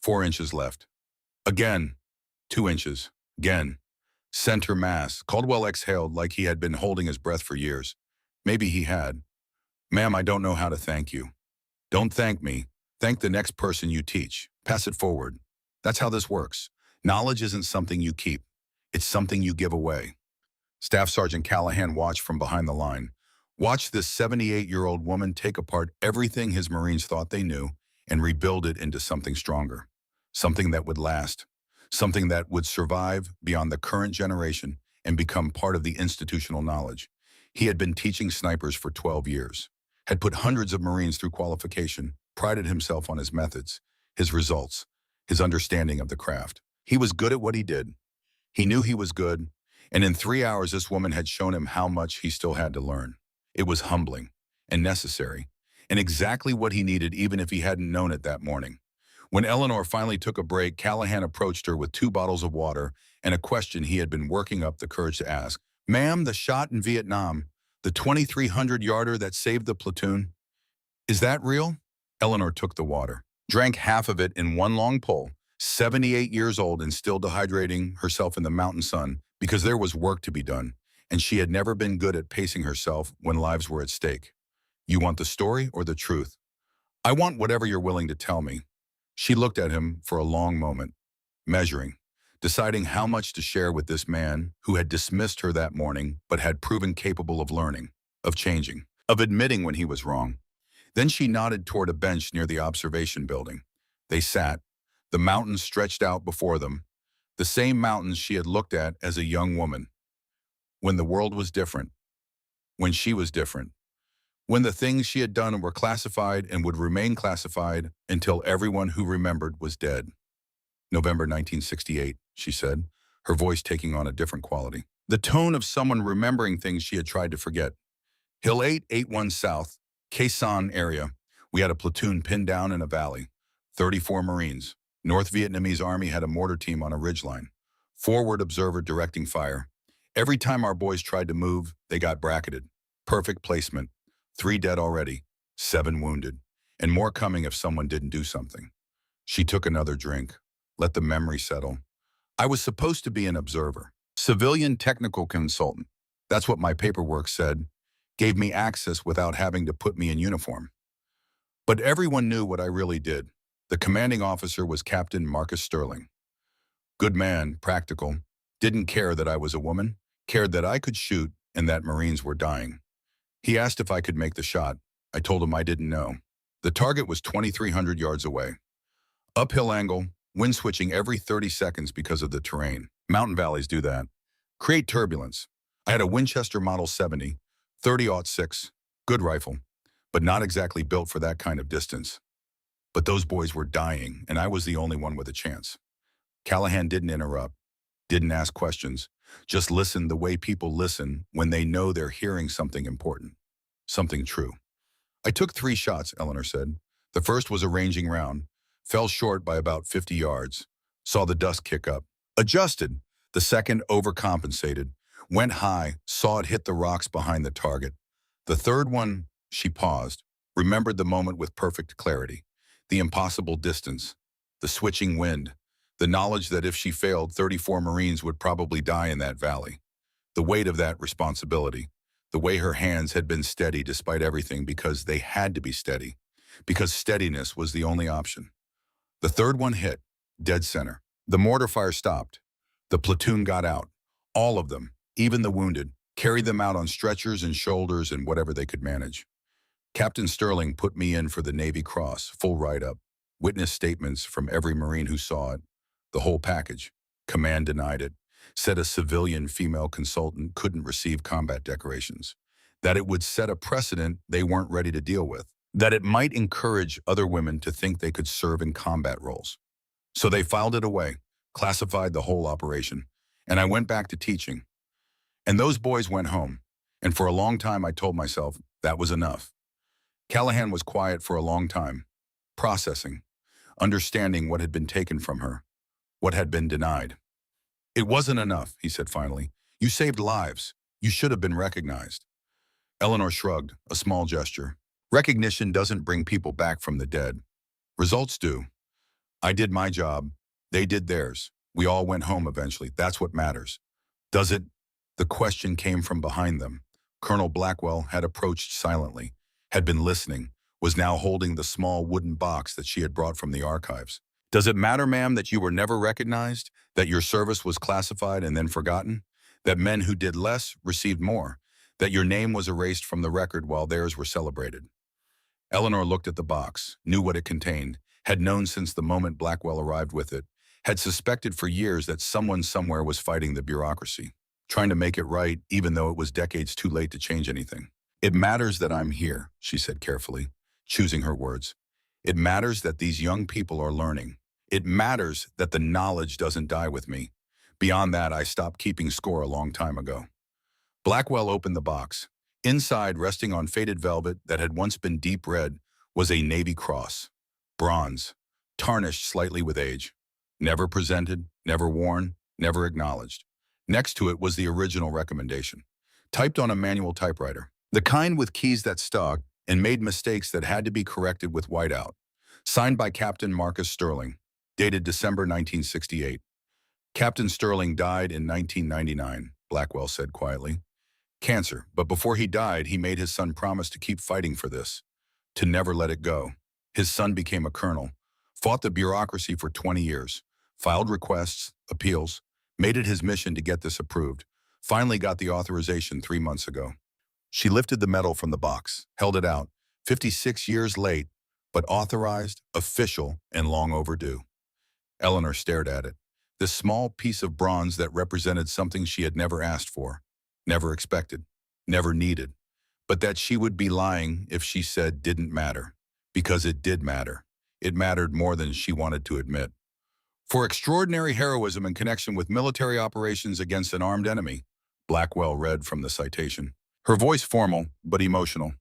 4 inches left. Again. 2 inches. Again. Center mass. Caldwell exhaled like he had been holding his breath for years. Maybe he had. Ma'am, I don't know how to thank you. Don't thank me. Thank the next person you teach. Pass it forward. That's how this works. Knowledge isn't something you keep. It's something you give away. Staff Sergeant Callahan watched from behind the line. Watched this 78-year-old woman take apart everything his Marines thought they knew and rebuild it into something stronger. Something that would last. Something that would survive beyond the current generation and become part of the institutional knowledge. He had been teaching snipers for 12 years, had put hundreds of Marines through qualification, prided himself on his methods, his results, his understanding of the craft. He was good at what he did. He knew he was good, and in 3 hours this woman had shown him how much he still had to learn. It was humbling and necessary, and exactly what he needed even if he hadn't known it that morning. When Eleanor finally took a break, Callahan approached her with 2 bottles of water and a question he had been working up the courage to ask. Ma'am, the shot in Vietnam, the 2,300-yarder that saved the platoon, is that real? Eleanor took the water, drank half of it in one long pull, 78 years old and still dehydrating herself in the mountain sun because there was work to be done, and she had never been good at pacing herself when lives were at stake. You want the story or the truth? I want whatever you're willing to tell me. She looked at him for a long moment, measuring, deciding how much to share with this man who had dismissed her that morning but had proven capable of learning, of changing, of admitting when he was wrong. Then she nodded toward a bench near the observation building. They sat, the mountains stretched out before them, the same mountains she had looked at as a young woman. When the world was different, when she was different, when the things she had done were classified and would remain classified until everyone who remembered was dead. November 1968, she said, her voice taking on a different quality. The tone of someone remembering things she had tried to forget. Hill 881 South, Khe Sanh area. We had a platoon pinned down in a valley. 34 Marines. North Vietnamese Army had a mortar team on a ridgeline. Forward observer directing fire. Every time our boys tried to move, they got bracketed. Perfect placement. 3 dead already, 7 wounded, and more coming if someone didn't do something. She took another drink, let the memory settle. I was supposed to be an observer, civilian technical consultant. That's what my paperwork said, gave me access without having to put me in uniform. But everyone knew what I really did. The commanding officer was Captain Marcus Sterling. Good man, practical, didn't care that I was a woman, cared that I could shoot and that Marines were dying. He asked if I could make the shot. I told him I didn't know. The target was 2,300 yards away. Uphill angle, wind switching every 30 seconds because of the terrain. Mountain valleys do that. Create turbulence. I had a Winchester Model 70, 30-06, good rifle, but not exactly built for that kind of distance. But those boys were dying, and I was the only one with a chance. Callahan didn't interrupt, didn't ask questions, just listened the way people listen when they know they're hearing something important, something true. I took 3 shots, Eleanor said. The first was a ranging round, fell short by about 50 yards, saw the dust kick up, adjusted. The second overcompensated, went high, saw it hit the rocks behind the target. The third one, she paused, remembered the moment with perfect clarity, the impossible distance, the switching wind, the knowledge that if she failed, 34 Marines would probably die in that valley. The weight of that responsibility, the way her hands had been steady despite everything because they had to be steady, because steadiness was the only option. The third one hit, dead center. The mortar fire stopped. The platoon got out. All of them, even the wounded, carried them out on stretchers and shoulders and whatever they could manage. Captain Sterling put me in for the Navy Cross, full write-up, witness statements from every Marine who saw it, the whole package. Command denied it, said a civilian female consultant couldn't receive combat decorations, that it would set a precedent they weren't ready to deal with, that it might encourage other women to think they could serve in combat roles. So they filed it away, classified the whole operation, and I went back to teaching. And those boys went home, and for a long time I told myself that was enough. Callahan was quiet for a long time, processing. understanding what had been taken from her, what had been denied. It wasn't enough, he said finally. You saved lives. You should have been recognized. Eleanor shrugged, a small gesture. Recognition doesn't bring people back from the dead. Results do. I did my job. They did theirs. We all went home eventually. That's what matters. Does it? The question came from behind them. Colonel Blackwell had approached silently, had been listening, was now holding the small wooden box that she had brought from the archives. Does it matter, ma'am, that you were never recognized? That your service was classified and then forgotten? That men who did less received more? That your name was erased from the record while theirs were celebrated? Eleanor looked at the box, knew what it contained, had known since the moment Blackwell arrived with it, had suspected for years that someone somewhere was fighting the bureaucracy, trying to make it right even though it was decades too late to change anything. It matters that I'm here, she said carefully, choosing her words. It matters that these young people are learning. It matters that the knowledge doesn't die with me. Beyond that, I stopped keeping score a long time ago. Blackwell opened the box. Inside, resting on faded velvet that had once been deep red, was a Navy cross. Bronze, tarnished slightly with age. Never presented, never worn, never acknowledged. Next to it was the original recommendation, typed on a manual typewriter. The kind with keys that stuck and made mistakes that had to be corrected with whiteout. Signed by Captain Marcus Sterling, dated December 1968. Captain Sterling died in 1999, Blackwell said quietly. Cancer, but before he died, he made his son promise to keep fighting for this, to never let it go. His son became a colonel, fought the bureaucracy for 20 years, filed requests, appeals, made it his mission to get this approved, finally got the authorization 3 months ago. She lifted the medal from the box, held it out, 56 years late, but authorized, official, and long overdue. Eleanor stared at it, this small piece of bronze that represented something she had never asked for, never expected, never needed, but that she would be lying if she said didn't matter, because it did matter. It mattered more than she wanted to admit. For extraordinary heroism in connection with military operations against an armed enemy, Blackwell read from the citation. Her voice formal, but emotional.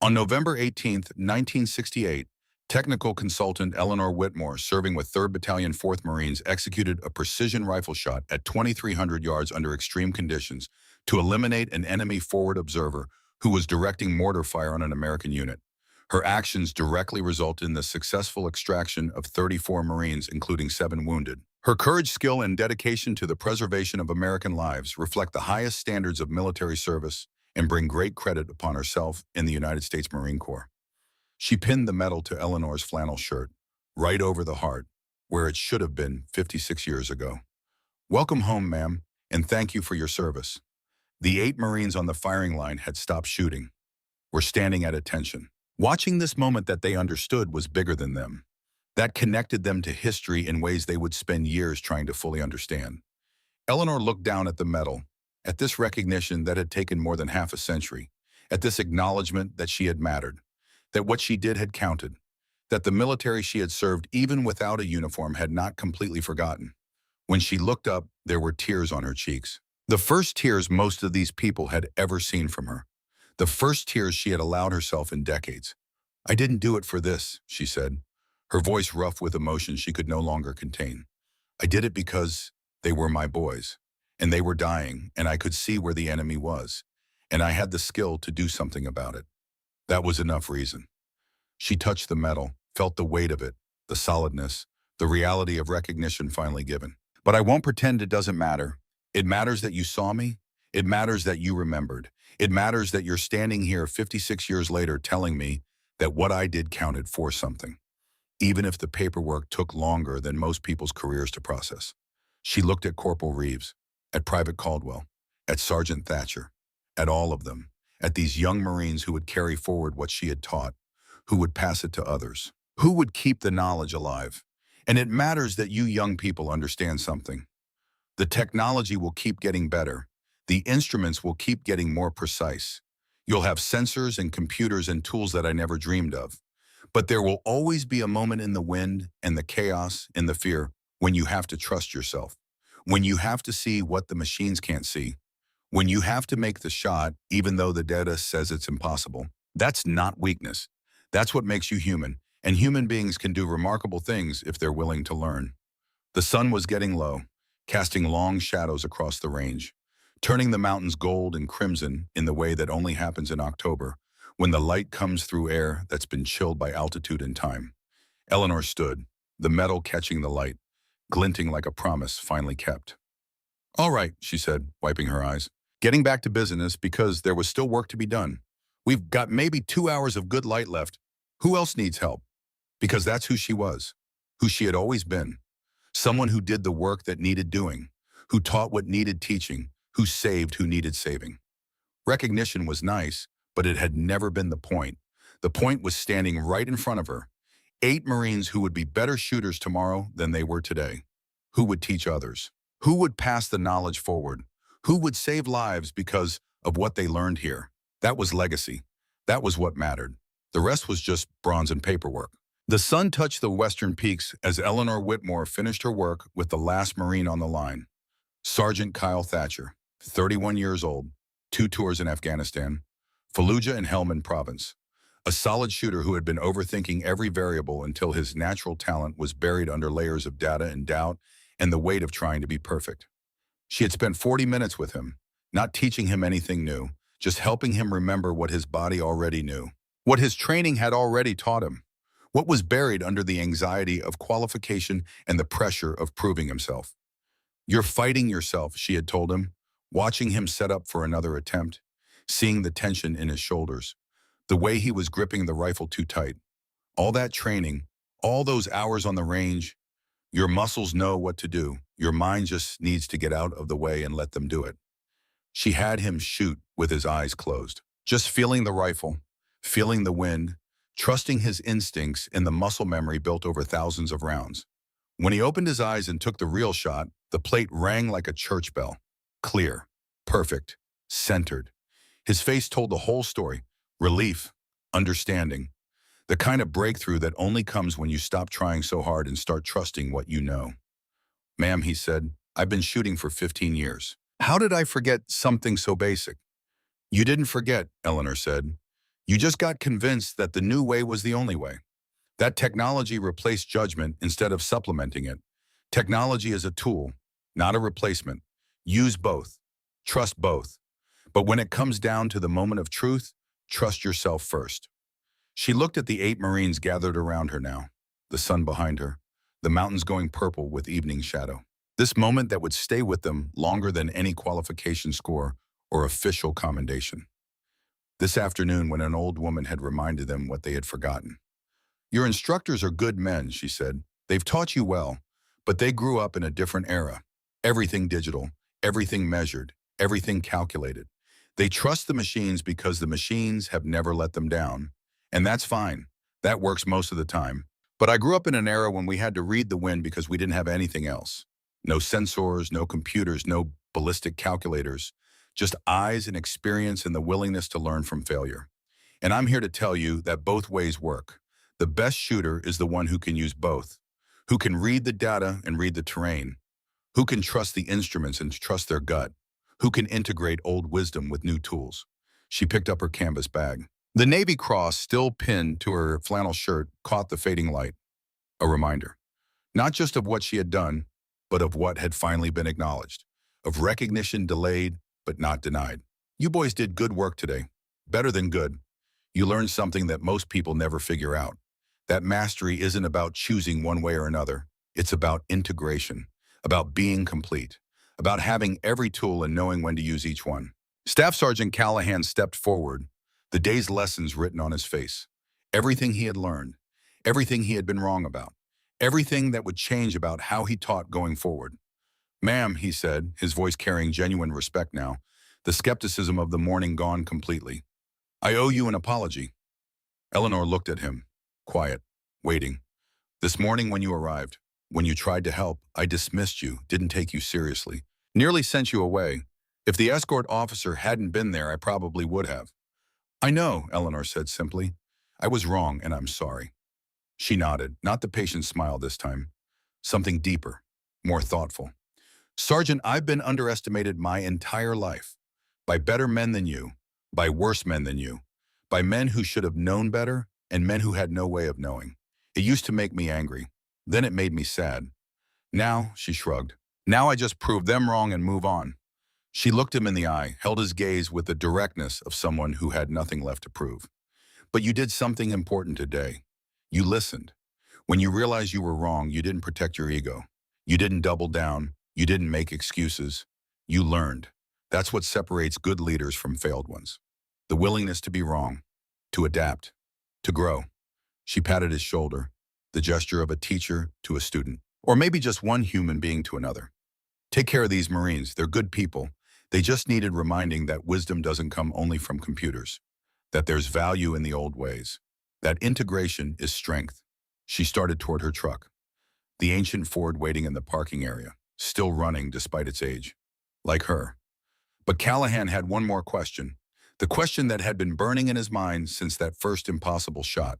On November 18, 1968, technical consultant Eleanor Whitmore, serving with 3rd Battalion 4th Marines, executed a precision rifle shot at 2,300 yards under extreme conditions to eliminate an enemy forward observer who was directing mortar fire on an American unit. Her actions directly resulted in the successful extraction of 34 Marines, including 7 wounded. Her courage, skill, and dedication to the preservation of American lives reflect the highest standards of military service and bring great credit upon herself and the United States Marine Corps. She pinned the medal to Eleanor's flannel shirt, right over the heart, where it should have been 56 years ago. Welcome home, ma'am, and thank you for your service. The 8 Marines on the firing line had stopped shooting, were standing at attention. Watching this moment that they understood was bigger than them. That connected them to history in ways they would spend years trying to fully understand. Eleanor looked down at the medal, at this recognition that had taken more than half a century, at this acknowledgement that she had mattered, that what she did had counted, that the military she had served even without a uniform had not completely forgotten. When she looked up, there were tears on her cheeks. The first tears most of these people had ever seen from her. The first tears she had allowed herself in decades. I didn't do it for this, she said, her voice rough with emotion she could no longer contain. I did it because they were my boys, and they were dying, and I could see where the enemy was, and I had the skill to do something about it. That was enough reason. She touched the medal, felt the weight of it, the solidness, the reality of recognition finally given. But I won't pretend it doesn't matter. It matters that you saw me. It matters that you remembered. It matters that you're standing here 56 years later telling me that what I did counted for something, even if the paperwork took longer than most people's careers to process. She looked at Corporal Reeves, at Private Caldwell, at Sergeant Thatcher, at all of them, at these young Marines who would carry forward what she had taught, who would pass it to others, who would keep the knowledge alive. And it matters that you young people understand something. The technology will keep getting better. The instruments will keep getting more precise. You'll have sensors and computers and tools that I never dreamed of. But there will always be a moment in the wind and the chaos and the fear when you have to trust yourself, when you have to see what the machines can't see, when you have to make the shot even though the data says it's impossible. That's not weakness. That's what makes you human. And human beings can do remarkable things if they're willing to learn. The sun was getting low, casting long shadows across the range, turning the mountains gold and crimson in the way that only happens in October, when the light comes through air that's been chilled by altitude and time. Eleanor stood, the metal catching the light, glinting like a promise finally kept. "All right," she said, wiping her eyes. "Getting back to business because there was still work to be done. We've got maybe 2 hours of good light left. Who else needs help?" Because that's who she was, who she had always been. Someone who did the work that needed doing, who taught what needed teaching, who saved who needed saving. Recognition was nice, but it had never been the point. The point was standing right in front of her. 8 Marines who would be better shooters tomorrow than they were today. Who would teach others? Who would pass the knowledge forward? Who would save lives because of what they learned here? That was legacy. That was what mattered. The rest was just bronze and paperwork. The sun touched the western peaks as Eleanor Whitmore finished her work with the last Marine on the line. Sergeant Kyle Thatcher, 31 years old, 2 tours in Afghanistan, Fallujah and Helmand Province. A solid shooter who had been overthinking every variable until his natural talent was buried under layers of data and doubt and the weight of trying to be perfect. She had spent 40 minutes with him, not teaching him anything new, just helping him remember what his body already knew, what his training had already taught him, what was buried under the anxiety of qualification and the pressure of proving himself. "You're fighting yourself," she had told him, watching him set up for another attempt, seeing the tension in his shoulders, the way he was gripping the rifle too tight. All that training, all those hours on the range, your muscles know what to do. Your mind just needs to get out of the way and let them do it. She had him shoot with his eyes closed, just feeling the rifle, feeling the wind, trusting his instincts and the muscle memory built over thousands of rounds. When he opened his eyes and took the real shot, the plate rang like a church bell. Clear, perfect, centered. His face told the whole story. Relief, understanding. The kind of breakthrough that only comes when you stop trying so hard and start trusting what you know. "Ma'am," he said, "I've been shooting for 15 years. How did I forget something so basic?" "You didn't forget," Eleanor said. "You just got convinced that the new way was the only way. That technology replaced judgment instead of supplementing it. Technology is a tool, not a replacement. Use both. Trust both. But when it comes down to the moment of truth, trust yourself first." She looked at the 8 Marines gathered around her now, the sun behind her, the mountains going purple with evening shadow. This moment that would stay with them longer than any qualification score or official commendation. This afternoon when an old woman had reminded them what they had forgotten. "Your instructors are good men," she said. "They've taught you well, but they grew up in a different era. Everything digital, everything measured, everything calculated. They trust the machines because the machines have never let them down. And that's fine. That works most of the time. But I grew up in an era when we had to read the wind because we didn't have anything else. No sensors, no computers, no ballistic calculators. Just eyes and experience and the willingness to learn from failure. And I'm here to tell you that both ways work. The best shooter is the one who can use both, who can read the data and read the terrain, who can trust the instruments and trust their gut, who can integrate old wisdom with new tools." She picked up her canvas bag. The Navy Cross, still pinned to her flannel shirt, caught the fading light. A reminder, not just of what she had done, but of what had finally been acknowledged, of recognition delayed but not denied. "You boys did good work today. Better than good. You learned something that most people never figure out. That mastery isn't about choosing one way or another. It's about integration, about being complete, about having every tool and knowing when to use each one." Staff Sergeant Callahan stepped forward, the day's lessons written on his face. Everything he had learned, everything he had been wrong about, everything that would change about how he taught going forward. "Ma'am," he said, his voice carrying genuine respect now, the skepticism of the morning gone completely. "I owe you an apology." Eleanor looked at him, quiet, waiting. "This morning when you arrived, when you tried to help, I dismissed you, didn't take you seriously, nearly sent you away. If the escort officer hadn't been there, I probably would have." "I know," Eleanor said simply. "I was wrong and I'm sorry." She nodded, not the patient smile this time. Something deeper, more thoughtful. "Sergeant, I've been underestimated my entire life. By better men than you, by worse men than you, by men who should have known better and men who had no way of knowing. It used to make me angry. Then it made me sad. Now, she shrugged. Now I just prove them wrong and move on. She looked him in the eye, held his gaze with the directness of someone who had nothing left to prove. But you did something important today. You listened. When you realized you were wrong, you didn't protect your ego. You didn't double down. You didn't make excuses. You learned. That's what separates good leaders from failed ones. The willingness to be wrong, to adapt, to grow. She patted his shoulder, the gesture of a teacher to a student, or maybe just one human being to another. Take care of these Marines. They're good people. They just needed reminding that wisdom doesn't come only from computers, that there's value in the old ways, that integration is strength. She started toward her truck, the ancient Ford waiting in the parking area, still running despite its age, like her. But Callahan had one more question, the question that had been burning in his mind since that first impossible shot.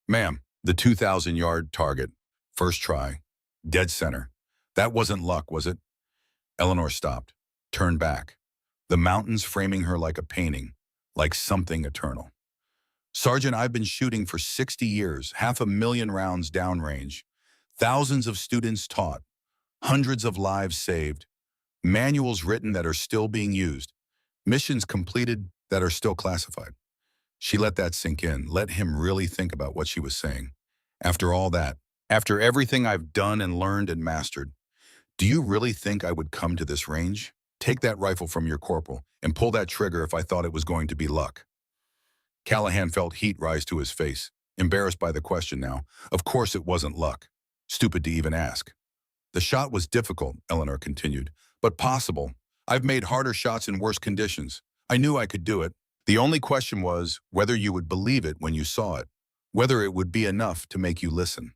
Ma'am, the 2,000-yard target, first try, dead center. That wasn't luck, was it? Eleanor stopped, turned back, the mountains framing her like a painting, like something eternal. Sergeant, I've been shooting for 60 years, 500,000 rounds downrange, thousands of students taught, hundreds of lives saved, manuals written that are still being used, missions completed that are still classified. She let that sink in, let him really think about what she was saying. After all that, after everything I've done and learned and mastered, do you really think I would come to this range? Take that rifle from your corporal and pull that trigger if I thought it was going to be luck. Callahan felt heat rise to his face, embarrassed by the question now. Of course it wasn't luck. Stupid to even ask. The shot was difficult, Eleanor continued, but possible. I've made harder shots in worse conditions. I knew I could do it. The only question was whether you would believe it when you saw it, whether it would be enough to make you listen.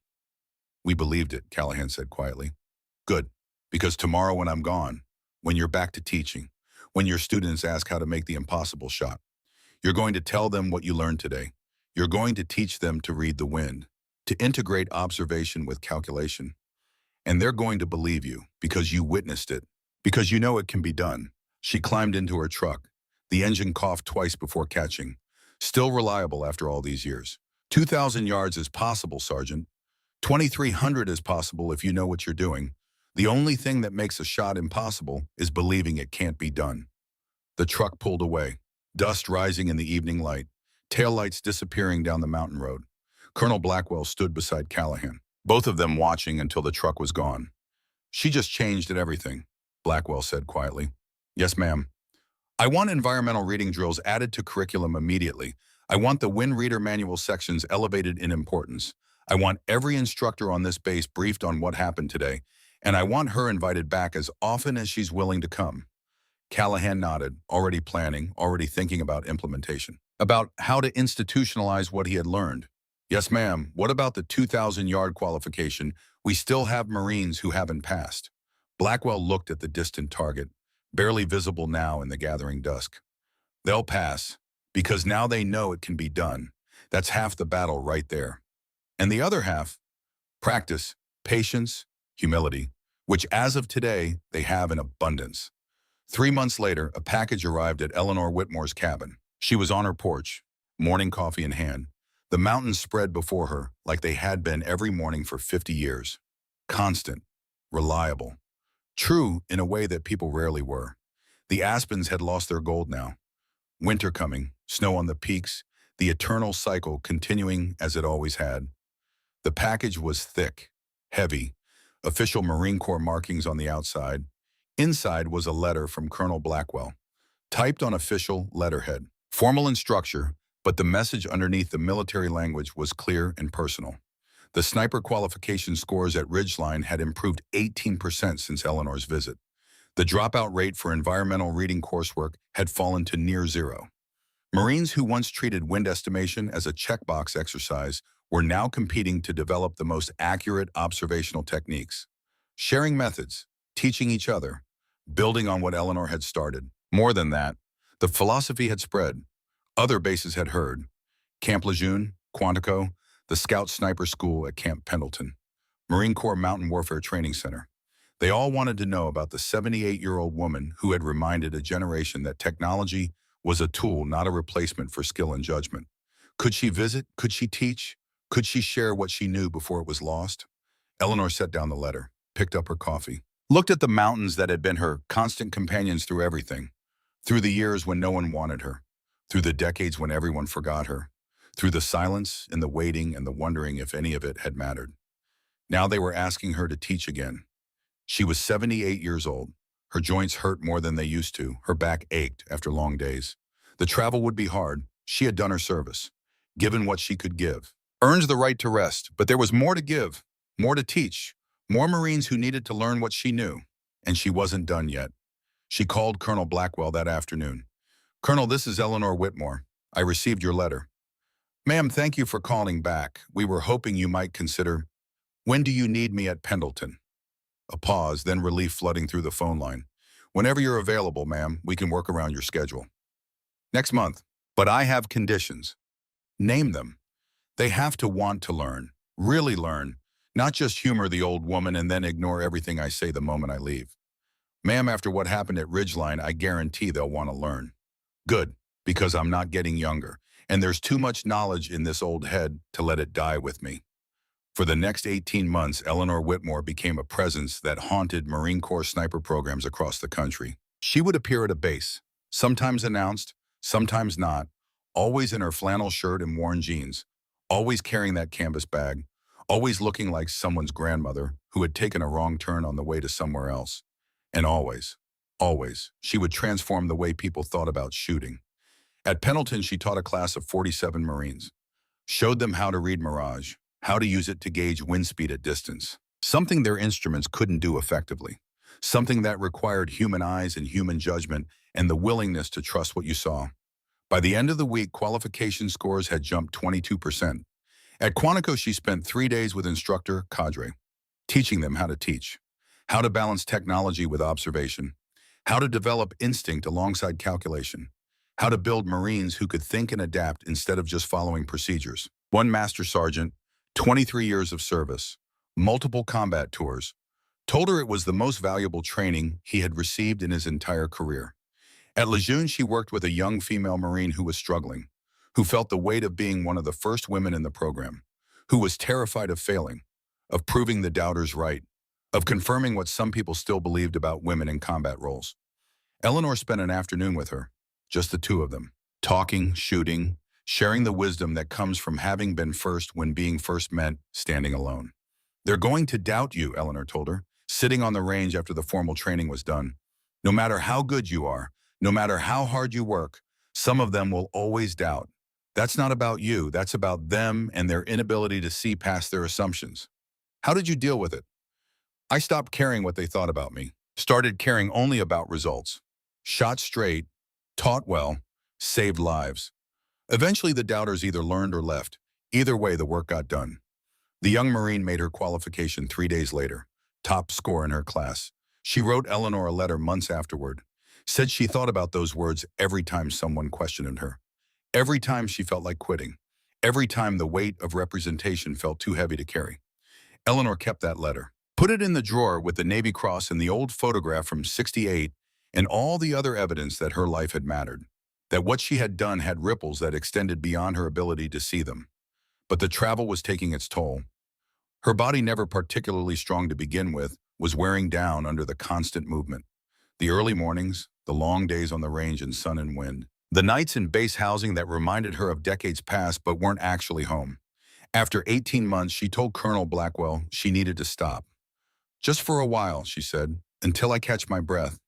We believed it, Callahan said quietly. Good, because tomorrow when I'm gone, when you're back to teaching, when your students ask how to make the impossible shot, you're going to tell them what you learned today. You're going to teach them to read the wind, to integrate observation with calculation. And they're going to believe you because you witnessed it, because you know it can be done. She climbed into her truck. The engine coughed twice before catching. Still reliable after all these years. 2,000 yards is possible, Sergeant. 2,300 is possible if you know what you're doing. The only thing that makes a shot impossible is believing it can't be done. The truck pulled away, dust rising in the evening light, taillights disappearing down the mountain road. Colonel Blackwell stood beside Callahan, both of them watching until the truck was gone. She just changed at everything, Blackwell said quietly. Yes, ma'am. I want environmental reading drills added to curriculum immediately. I want the Wind Reader Manual sections elevated in importance. I want every instructor on this base briefed on what happened today, and I want her invited back as often as she's willing to come. Callahan nodded, already planning, already thinking about implementation, about how to institutionalize what he had learned. Yes, ma'am. What about the 2,000-yard qualification? We still have Marines who haven't passed. Blackwell looked at the distant target, barely visible now in the gathering dusk. They'll pass, because now they know it can be done. That's half the battle right there. And the other half, practice, patience, humility, which as of today, they have in abundance. 3 months later, a package arrived at Eleanor Whitmore's cabin. She was on her porch, morning coffee in hand. The mountains spread before her like they had been every morning for 50 years. Constant, reliable, true in a way that people rarely were. The aspens had lost their gold now. Winter coming, snow on the peaks, the eternal cycle continuing as it always had. The package was thick, heavy, official Marine Corps markings on the outside. Inside was a letter from Colonel Blackwell, typed on official letterhead. Formal in structure, but the message underneath the military language was clear and personal. The sniper qualification scores at Ridgeline had improved 18% since Eleanor's visit. The dropout rate for environmental reading coursework had fallen to near zero. Marines who once treated wind estimation as a checkbox exercise were now competing to develop the most accurate observational techniques, sharing methods, teaching each other, building on what Eleanor had started. More than that, the philosophy had spread. Other bases had heard. Camp Lejeune, Quantico, the Scout Sniper School at Camp Pendleton, Marine Corps Mountain Warfare Training Center. They all wanted to know about the 78-year-old woman who had reminded a generation that technology was a tool, not a replacement for skill and judgment. Could she visit? Could she teach? Could she share what she knew before it was lost? Eleanor set down the letter, picked up her coffee, looked at the mountains that had been her constant companions through everything, through the years when no one wanted her, through the decades when everyone forgot her, through the silence and the waiting and the wondering if any of it had mattered. Now they were asking her to teach again. She was 78 years old. Her joints hurt more than they used to. Her back ached after long days. The travel would be hard. She had done her service, given what she could give, earned the right to rest, but there was more to give, more to teach, more Marines who needed to learn what she knew. And she wasn't done yet. She called Colonel Blackwell that afternoon. "Colonel, this is Eleanor Whitmore. I received your letter." "Ma'am, thank you for calling back. We were hoping you might consider, when do you need me at Pendleton?" A pause, then relief flooding through the phone line. "Whenever you're available, ma'am, we can work around your schedule." "Next month. But I have conditions." "Name them." "They have to want to learn, really learn, not just humor the old woman and then ignore everything I say the moment I leave." "Ma'am, after what happened at Ridgeline, I guarantee they'll want to learn." "Good, because I'm not getting younger, and there's too much knowledge in this old head to let it die with me." For the next 18 months, Eleanor Whitmore became a presence that haunted Marine Corps sniper programs across the country. She would appear at a base, sometimes announced, sometimes not, always in her flannel shirt and worn jeans, always carrying that canvas bag, always looking like someone's grandmother who had taken a wrong turn on the way to somewhere else. And always, she would transform the way people thought about shooting. At Pendleton, she taught a class of 47 Marines, showed them how to read Mirage, how to use it to gauge wind speed at distance, something their instruments couldn't do effectively, something that required human eyes and human judgment and the willingness to trust what you saw. By the end of the week, qualification scores had jumped 22%. At Quantico, she spent 3 days with instructor Cadre, teaching them how to teach, how to balance technology with observation, how to develop instinct alongside calculation, how to build Marines who could think and adapt instead of just following procedures. One Master Sergeant, 23 years of service, multiple combat tours, told her it was the most valuable training he had received in his entire career. At Lejeune, she worked with a young female Marine who was struggling, who felt the weight of being one of the first women in the program, who was terrified of failing, of proving the doubters right, of confirming what some people still believed about women in combat roles. Eleanor spent an afternoon with her, just the two of them, talking, shooting, sharing the wisdom that comes from having been first when being first meant standing alone. "They're going to doubt you," Eleanor told her, sitting on the range after the formal training was done. "No matter how good you are, no matter how hard you work, some of them will always doubt. That's not about you, that's about them and their inability to see past their assumptions." "How did you deal with it?" "I stopped caring what they thought about me, started caring only about results. Shot straight, taught well, saved lives. Eventually the doubters either learned or left. Either way, the work got done." The young Marine made her qualification 3 days later, top score in her class. She wrote Eleanor a letter months afterward, said she thought about those words every time someone questioned her, every time she felt like quitting, every time the weight of representation felt too heavy to carry. Eleanor kept that letter, put it in the drawer with the Navy Cross and the old photograph from '68 and all the other evidence that her life had mattered, that what she had done had ripples that extended beyond her ability to see them. But the travel was taking its toll. Her body, never particularly strong to begin with, was wearing down under the constant movement. The early mornings, the long days on the range in sun and wind, the nights in base housing that reminded her of decades past but weren't actually home. After 18 months, she told Colonel Blackwell she needed to stop. "Just for a while," she said, "until I catch my breath."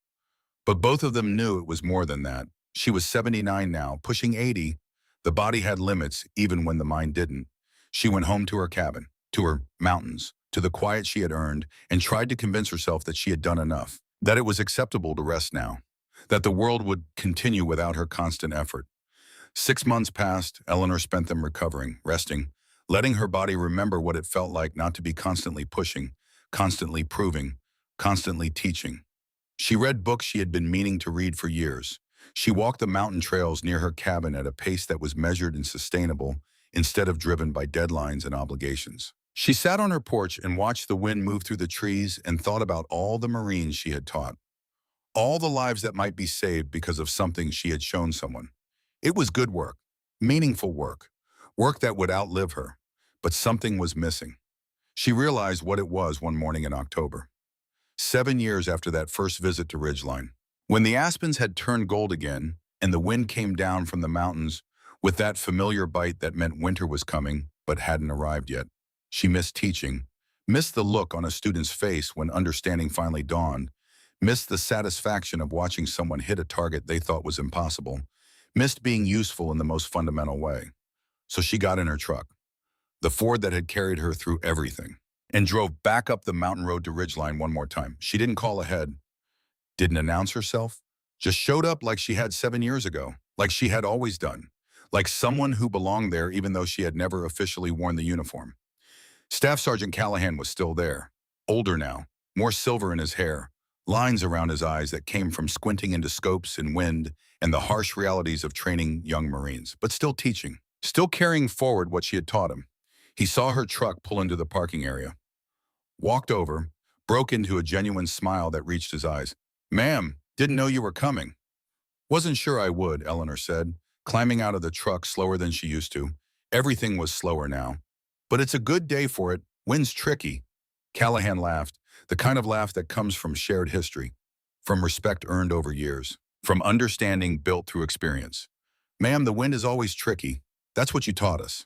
But both of them knew it was more than that. She was 79 now, pushing 80. The body had limits, even when the mind didn't. She went home to her cabin, to her mountains, to the quiet she had earned, and tried to convince herself that she had done enough, that it was acceptable to rest now, that the world would continue without her constant effort. 6 months passed. Eleanor spent them recovering, resting, letting her body remember what it felt like not to be constantly pushing, constantly proving, constantly teaching. She read books she had been meaning to read for years. She walked the mountain trails near her cabin at a pace that was measured and sustainable instead of driven by deadlines and obligations. She sat on her porch and watched the wind move through the trees and thought about all the Marines she had taught, all the lives that might be saved because of something she had shown someone. It was good work, meaningful work, work that would outlive her. But something was missing. She realized what it was one morning in October, 7 years after that first visit to Ridgeline. When the aspens had turned gold again and the wind came down from the mountains with that familiar bite that meant winter was coming but hadn't arrived yet. She missed teaching, missed the look on a student's face when understanding finally dawned, missed the satisfaction of watching someone hit a target they thought was impossible, missed being useful in the most fundamental way. So she got in her truck, the Ford that had carried her through everything, and drove back up the mountain road to Ridgeline one more time. She didn't call ahead, didn't announce herself, just showed up like she had 7 years ago, like she had always done, like someone who belonged there even though she had never officially worn the uniform. Staff Sergeant Callahan was still there, older now, more silver in his hair, lines around his eyes that came from squinting into scopes and wind and the harsh realities of training young Marines, but still teaching, still carrying forward what she had taught him. He saw her truck pull into the parking area, walked over, broke into a genuine smile that reached his eyes. "Ma'am, didn't know you were coming." "Wasn't sure I would," Eleanor said, climbing out of the truck slower than she used to. Everything was slower now. "But it's a good day for it. Wind's tricky." Callahan laughed, the kind of laugh that comes from shared history, from respect earned over years, from understanding built through experience. "Ma'am, the wind is always tricky. That's what you taught us."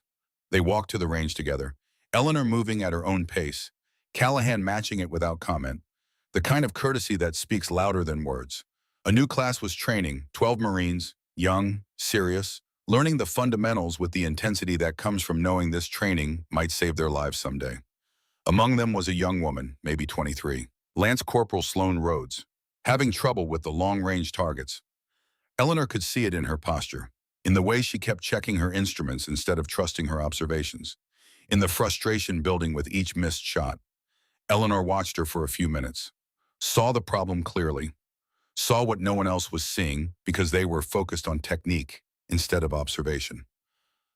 They walked to the range together, Eleanor moving at her own pace, Callahan matching it without comment, the kind of courtesy that speaks louder than words. A new class was training, 12 Marines, young, serious, learning the fundamentals with the intensity that comes from knowing this training might save their lives someday. Among them was a young woman, maybe 23, Lance Corporal Sloan Rhodes, having trouble with the long-range targets. Eleanor could see it in her posture, in the way she kept checking her instruments instead of trusting her observations, in the frustration building with each missed shot. Eleanor watched her for a few minutes, saw the problem clearly, saw what no one else was seeing because they were focused on technique instead of observation.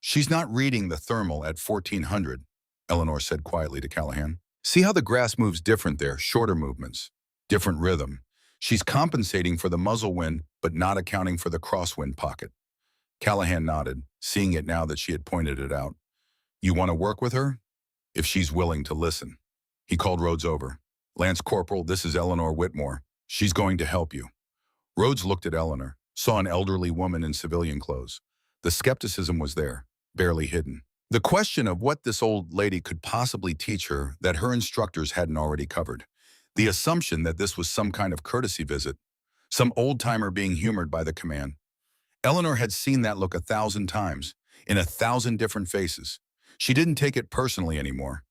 "She's not reading the thermal at 1400, Eleanor said quietly to Callahan. "See how the grass moves different there, shorter movements, different rhythm. She's compensating for the muzzle wind, but not accounting for the crosswind pocket." Callahan nodded, seeing it now that she had pointed it out. "You want to work with her? If she's willing to listen." He called Rhodes over. "Lance Corporal, this is Eleanor Whitmore. She's going to help you." Rhodes looked at Eleanor, saw an elderly woman in civilian clothes. The skepticism was there, barely hidden. The question of what this old lady could possibly teach her that her instructors hadn't already covered. The assumption that this was some kind of courtesy visit, some old-timer being humored by the command. Eleanor had seen that look 1,000 times, in 1,000 different faces. She didn't take it personally anymore.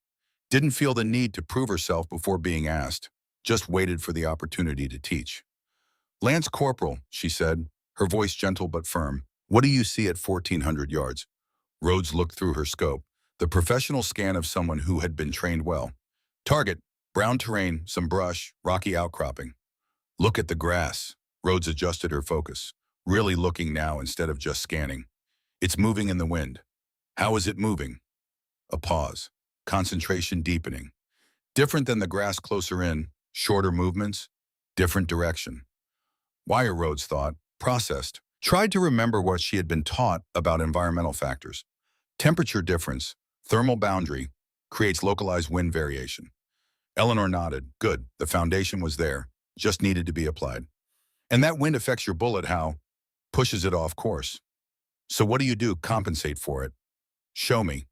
Didn't feel the need to prove herself before being asked. Just waited for the opportunity to teach. "Lance Corporal," she said, her voice gentle but firm. "What do you see at 1,400 yards?" Rhodes looked through her scope, the professional scan of someone who had been trained well. "Target, brown terrain, some brush, rocky outcropping." "Look at the grass." Rhodes adjusted her focus, really looking now instead of just scanning. "It's moving in the wind." "How is it moving?" A pause. Concentration deepening. Different than the grass closer in, shorter movements, different direction. Wire, Rhodes thought, processed, tried to remember what she had been taught about environmental factors. Temperature difference, thermal boundary, creates localized wind variation. Eleanor nodded. Good, the foundation was there, just needed to be applied. "And that wind affects your bullet how?" "Pushes it off course." "So what do you do, compensate for it?" "Show me."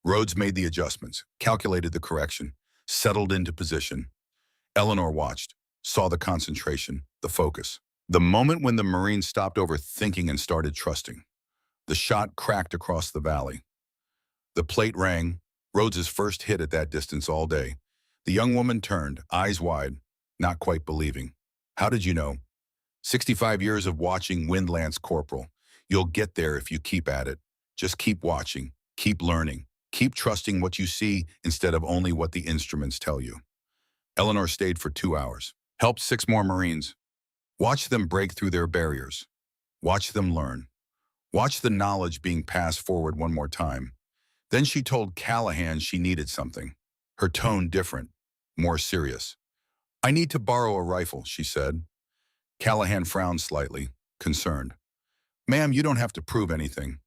Rhodes made the adjustments, calculated the correction, settled into position. Eleanor watched, saw the concentration, the focus. The moment when the Marine stopped overthinking and started trusting. The shot cracked across the valley. The plate rang, Rhodes's first hit at that distance all day. The young woman turned, eyes wide, not quite believing. "How did you know?" 65 years of watching wind, Lance Corporal. You'll get there if you keep at it. Just keep watching, keep learning, keep trusting what you see instead of only what the instruments tell you. Eleanor stayed for 2 hours, helped 6 more Marines. Watch them break through their barriers. Watch them learn. Watch the knowledge being passed forward one more time. Then she told Callahan she needed something. Her tone different, more serious. "I need to borrow a rifle," she said. Callahan frowned slightly, concerned. "Ma'am, you don't have to prove anything.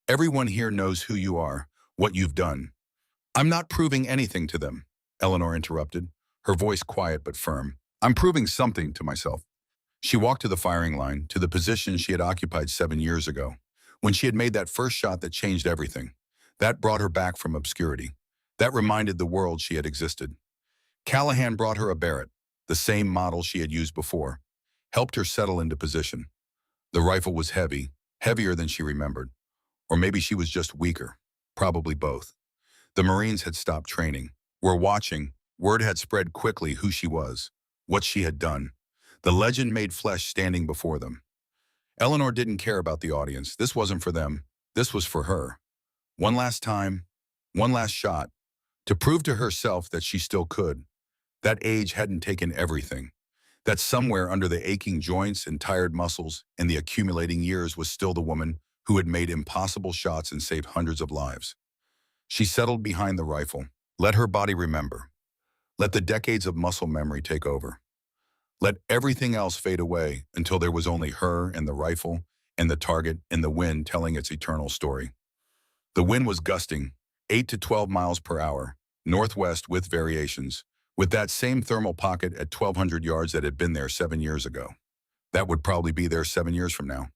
Everyone here knows who you are, what you've done. I'm not proving anything to them, Eleanor interrupted, her voice quiet but firm. I'm proving something to myself. She walked to the firing line, to the position she had occupied 7 years ago, when she had made that first shot that changed everything. That brought her back from obscurity. That reminded the world she had existed. Callahan brought her a Barrett, the same model she had used before, helped her settle into position. The rifle was heavy, heavier than she remembered. Or maybe she was just weaker. Probably both. The Marines had stopped training. Were watching. Word had spread quickly who she was, what she had done. The legend made flesh standing before them. Eleanor didn't care about the audience. This wasn't for them. This was for her. One last time, one last shot, to prove to herself that she still could. That age hadn't taken everything. That somewhere under the aching joints and tired muscles and the accumulating years was still the woman who had made impossible shots and saved hundreds of lives. She settled behind the rifle. Let her body remember. Let the decades of muscle memory take over. Let everything else fade away until there was only her and the rifle and the target and the wind telling its eternal story. The wind was gusting, 8 to 12 miles per hour, northwest with variations, with that same thermal pocket at 1,200 yards that had been there 7 years ago. That would probably be there 7 years from now.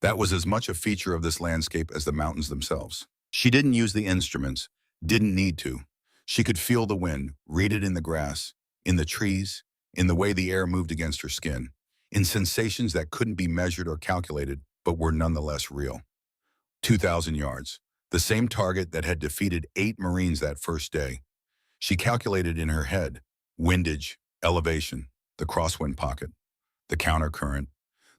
That was as much a feature of this landscape as the mountains themselves. She didn't use the instruments, didn't need to. She could feel the wind, read it in the grass, in the trees, in the way the air moved against her skin, in sensations that couldn't be measured or calculated, but were nonetheless real. 2,000 yards, the same target that had defeated 8 Marines that first day. She calculated in her head, windage, elevation, the crosswind pocket, the countercurrent,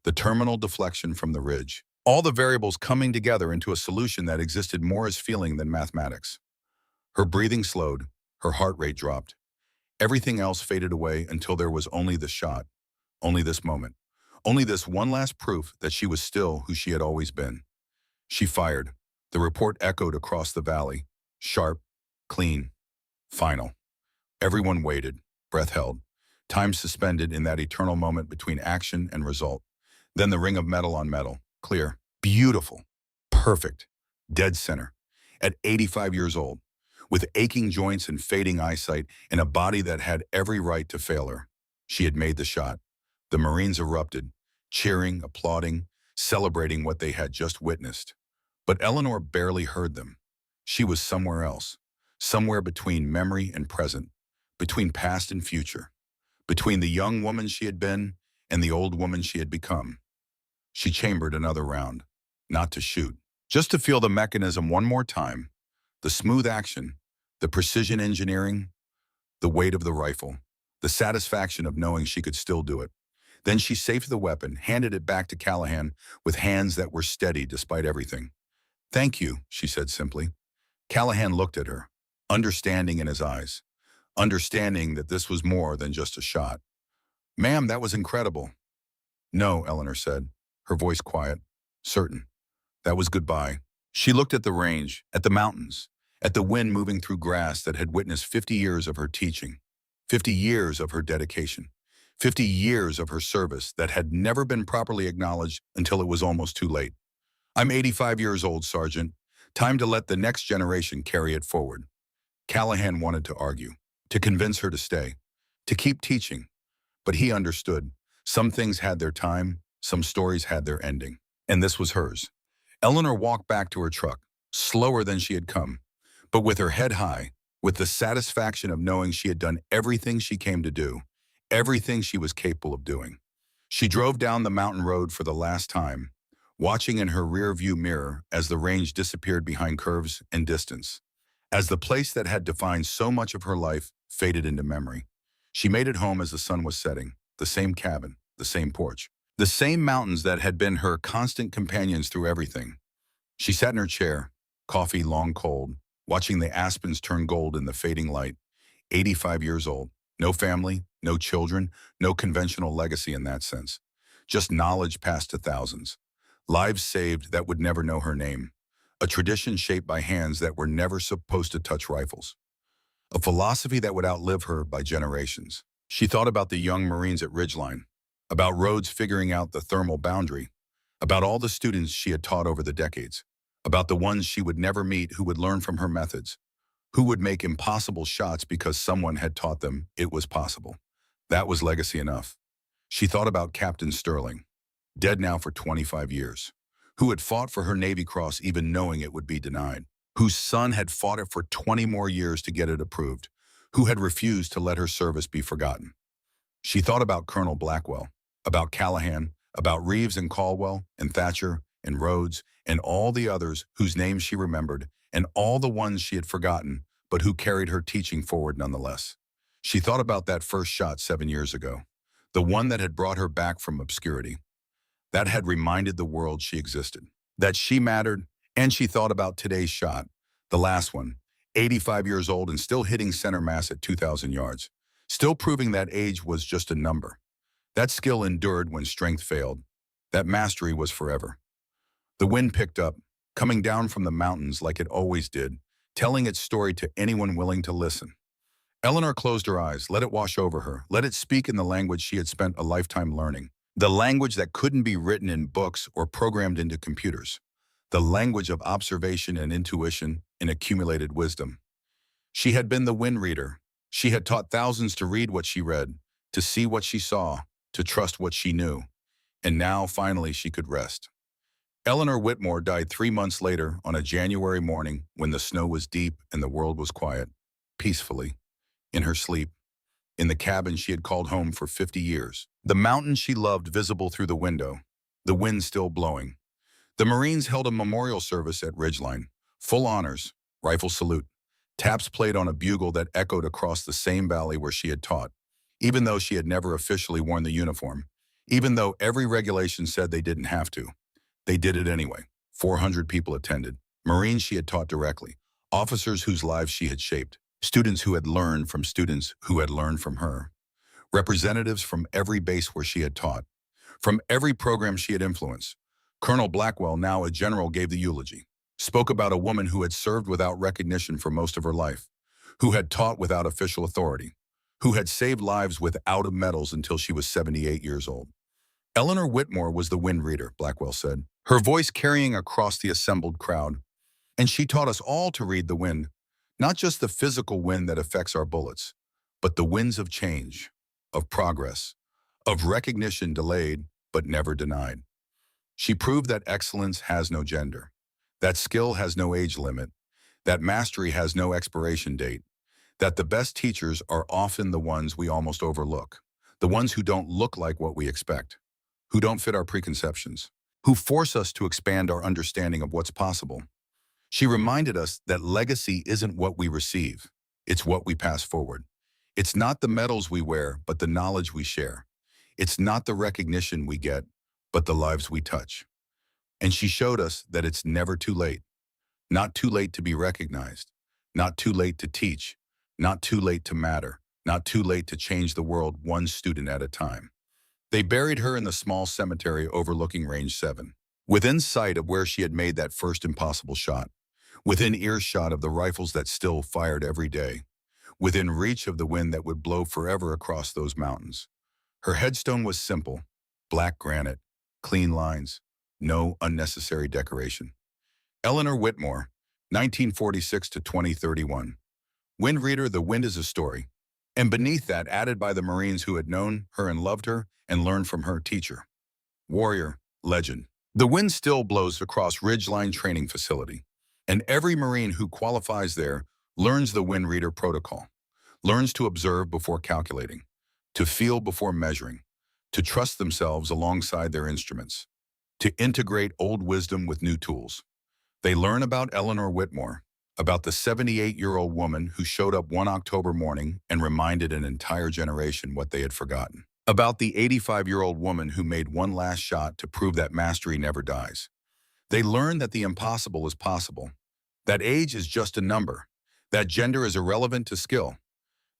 the terminal deflection from the ridge, all the variables coming together into a solution that existed more as feeling than mathematics. Her breathing slowed, her heart rate dropped. Everything else faded away until there was only the shot, only this moment, only this one last proof that she was still who she had always been. She fired. The report echoed across the valley, sharp, clean, final. Everyone waited, breath held, time suspended in that eternal moment between action and result. Then the ring of metal on metal, clear, beautiful, perfect, dead center, at 85 years old, with aching joints and fading eyesight and a body that had every right to fail her. She had made the shot. The Marines erupted, cheering, applauding, celebrating what they had just witnessed. But Eleanor barely heard them. She was somewhere else, somewhere between memory and present, between past and future, between the young woman she had been and the old woman she had become. She chambered another round, not to shoot, just to feel the mechanism one more time, the smooth action, the precision engineering, the weight of the rifle, the satisfaction of knowing she could still do it. Then she safed the weapon, handed it back to Callahan with hands that were steady despite everything. "Thank you," she said simply. Callahan looked at her, understanding in his eyes, understanding that this was more than just a shot. "Ma'am, that was incredible." "No," Eleanor said, her voice quiet, certain. "That was goodbye." She looked at the range, at the mountains, at the wind moving through grass that had witnessed 50 years of her teaching, 50 years of her dedication, 50 years of her service that had never been properly acknowledged until it was almost too late. "I'm 85 years old, Sergeant. Time to let the next generation carry it forward." Callahan wanted to argue, to convince her to stay, to keep teaching. But he understood. Some things had their time, some stories had their ending. And this was hers. Eleanor walked back to her truck, slower than she had come, but with her head high, with the satisfaction of knowing she had done everything she came to do, everything she was capable of doing. She drove down the mountain road for the last time, watching in her rear-view mirror as the range disappeared behind curves and distance, as the place that had defined so much of her life faded into memory. She made it home as the sun was setting, the same cabin, the same porch, the same mountains that had been her constant companions through everything. She sat in her chair, coffee long cold, watching the aspens turn gold in the fading light. 85 years old, no family, no children, no conventional legacy in that sense. Just knowledge passed to thousands. Lives saved that would never know her name. A tradition shaped by hands that were never supposed to touch rifles. A philosophy that would outlive her by generations. She thought about the young Marines at Ridgeline, about Rhodes figuring out the thermal boundary, about all the students she had taught over the decades, about the ones she would never meet who would learn from her methods, who would make impossible shots because someone had taught them it was possible. That was legacy enough. She thought about Captain Sterling, dead now for 25 years, who had fought for her Navy Cross even knowing it would be denied, whose son had fought it for 20 more years to get it approved, who had refused to let her service be forgotten. She thought about Colonel Blackwell, about Callahan, about Reeves and Caldwell and Thatcher and Rhodes and all the others whose names she remembered and all the ones she had forgotten but who carried her teaching forward nonetheless. She thought about that first shot 7 years ago, the one that had brought her back from obscurity, that had reminded the world she existed, that she mattered, and she thought about today's shot, the last one, 85 years old and still hitting center mass at 2,000 yards, still proving that age was just a number. That skill endured when strength failed. That mastery was forever. The wind picked up, coming down from the mountains like it always did, telling its story to anyone willing to listen. Eleanor closed her eyes, let it wash over her, let it speak in the language she had spent a lifetime learning, the language that couldn't be written in books or programmed into computers, the language of observation and intuition and accumulated wisdom. She had been the wind reader. She had taught thousands to read what she read, to see what she saw, to trust what she knew. And now, finally, she could rest. Eleanor Whitmore died 3 months later on a January morning when the snow was deep and the world was quiet, peacefully, in her sleep, in the cabin she had called home for 50 years. The mountain she loved visible through the window, the wind still blowing. The Marines held a memorial service at Ridgeline, full honors, rifle salute. Taps played on a bugle that echoed across the same valley where she had taught, even though she had never officially worn the uniform, even though every regulation said they didn't have to. They did it anyway. 400 people attended. Marines she had taught directly, officers whose lives she had shaped, students who had learned from students who had learned from her, representatives from every base where she had taught, from every program she had influenced. Colonel Blackwell, now a general, gave the eulogy, spoke about a woman who had served without recognition for most of her life, who had taught without official authority, who had saved lives without medals until she was 78 years old. Eleanor Whitmore was the wind reader, Blackwell said, her voice carrying across the assembled crowd. And she taught us all to read the wind, not just the physical wind that affects our bullets, but the winds of change, of progress, of recognition delayed but never denied. She proved that excellence has no gender, that skill has no age limit, that mastery has no expiration date, that the best teachers are often the ones we almost overlook, the ones who don't look like what we expect, who don't fit our preconceptions, who force us to expand our understanding of what's possible. She reminded us that legacy isn't what we receive, it's what we pass forward. It's not the medals we wear, but the knowledge we share. It's not the recognition we get, but the lives we touch. And she showed us that it's never too late. Not too late to be recognized, not too late to teach, not too late to matter, not too late to change the world one student at a time. They buried her in the small cemetery overlooking Range 7, within sight of where she had made that first impossible shot, within earshot of the rifles that still fired every day, within reach of the wind that would blow forever across those mountains. Her headstone was simple, black granite, clean lines, no unnecessary decoration. Eleanor Whitmore, 1946 to 2031. Wind reader, the wind is a story. And beneath that, added by the Marines who had known her and loved her and learned from her, teacher, warrior, legend. The wind still blows across Ridgeline Training Facility, and every Marine who qualifies there learns the wind reader protocol, learns to observe before calculating, to feel before measuring, to trust themselves alongside their instruments, to integrate old wisdom with new tools. They learn about Eleanor Whitmore, about the 78-year-old woman who showed up one October morning and reminded an entire generation what they had forgotten, about the 85-year-old woman who made one last shot to prove that mastery never dies. They learn that the impossible is possible, that age is just a number, that gender is irrelevant to skill,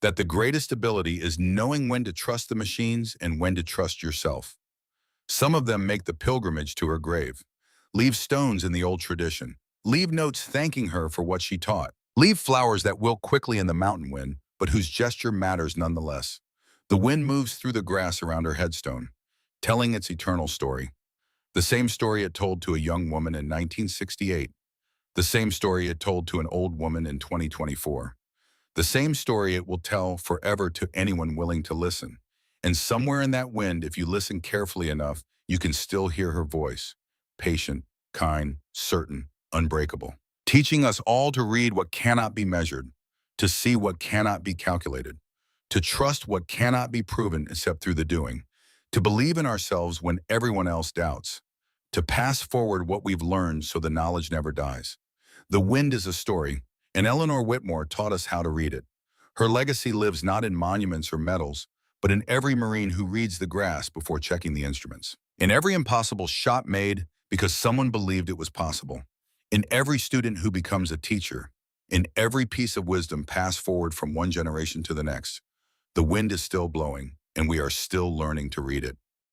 that the greatest ability is knowing when to trust the machines and when to trust yourself. Some of them make the pilgrimage to her grave, leave stones in the old tradition, leave notes thanking her for what she taught, leave flowers that wilt quickly in the mountain wind, but whose gesture matters nonetheless. The wind moves through the grass around her headstone, telling its eternal story, the same story it told to a young woman in 1968, The same story it told to an old woman in 2024. The same story it will tell forever to anyone willing to listen. And somewhere in that wind, if you listen carefully enough, you can still hear her voice. Patient, kind, certain, unbreakable. Teaching us all to read what cannot be measured, to see what cannot be calculated, to trust what cannot be proven except through the doing, to believe in ourselves when everyone else doubts, to pass forward what we've learned so the knowledge never dies. The Wind is a story, and Eleanor Whitmore taught us how to read it. Her legacy lives not in monuments or medals, but in every Marine who reads the grass before checking the instruments. In every impossible shot made because someone believed it was possible. In every student who becomes a teacher. In every piece of wisdom passed forward from one generation to the next. The wind is still blowing, and we are still learning to read it.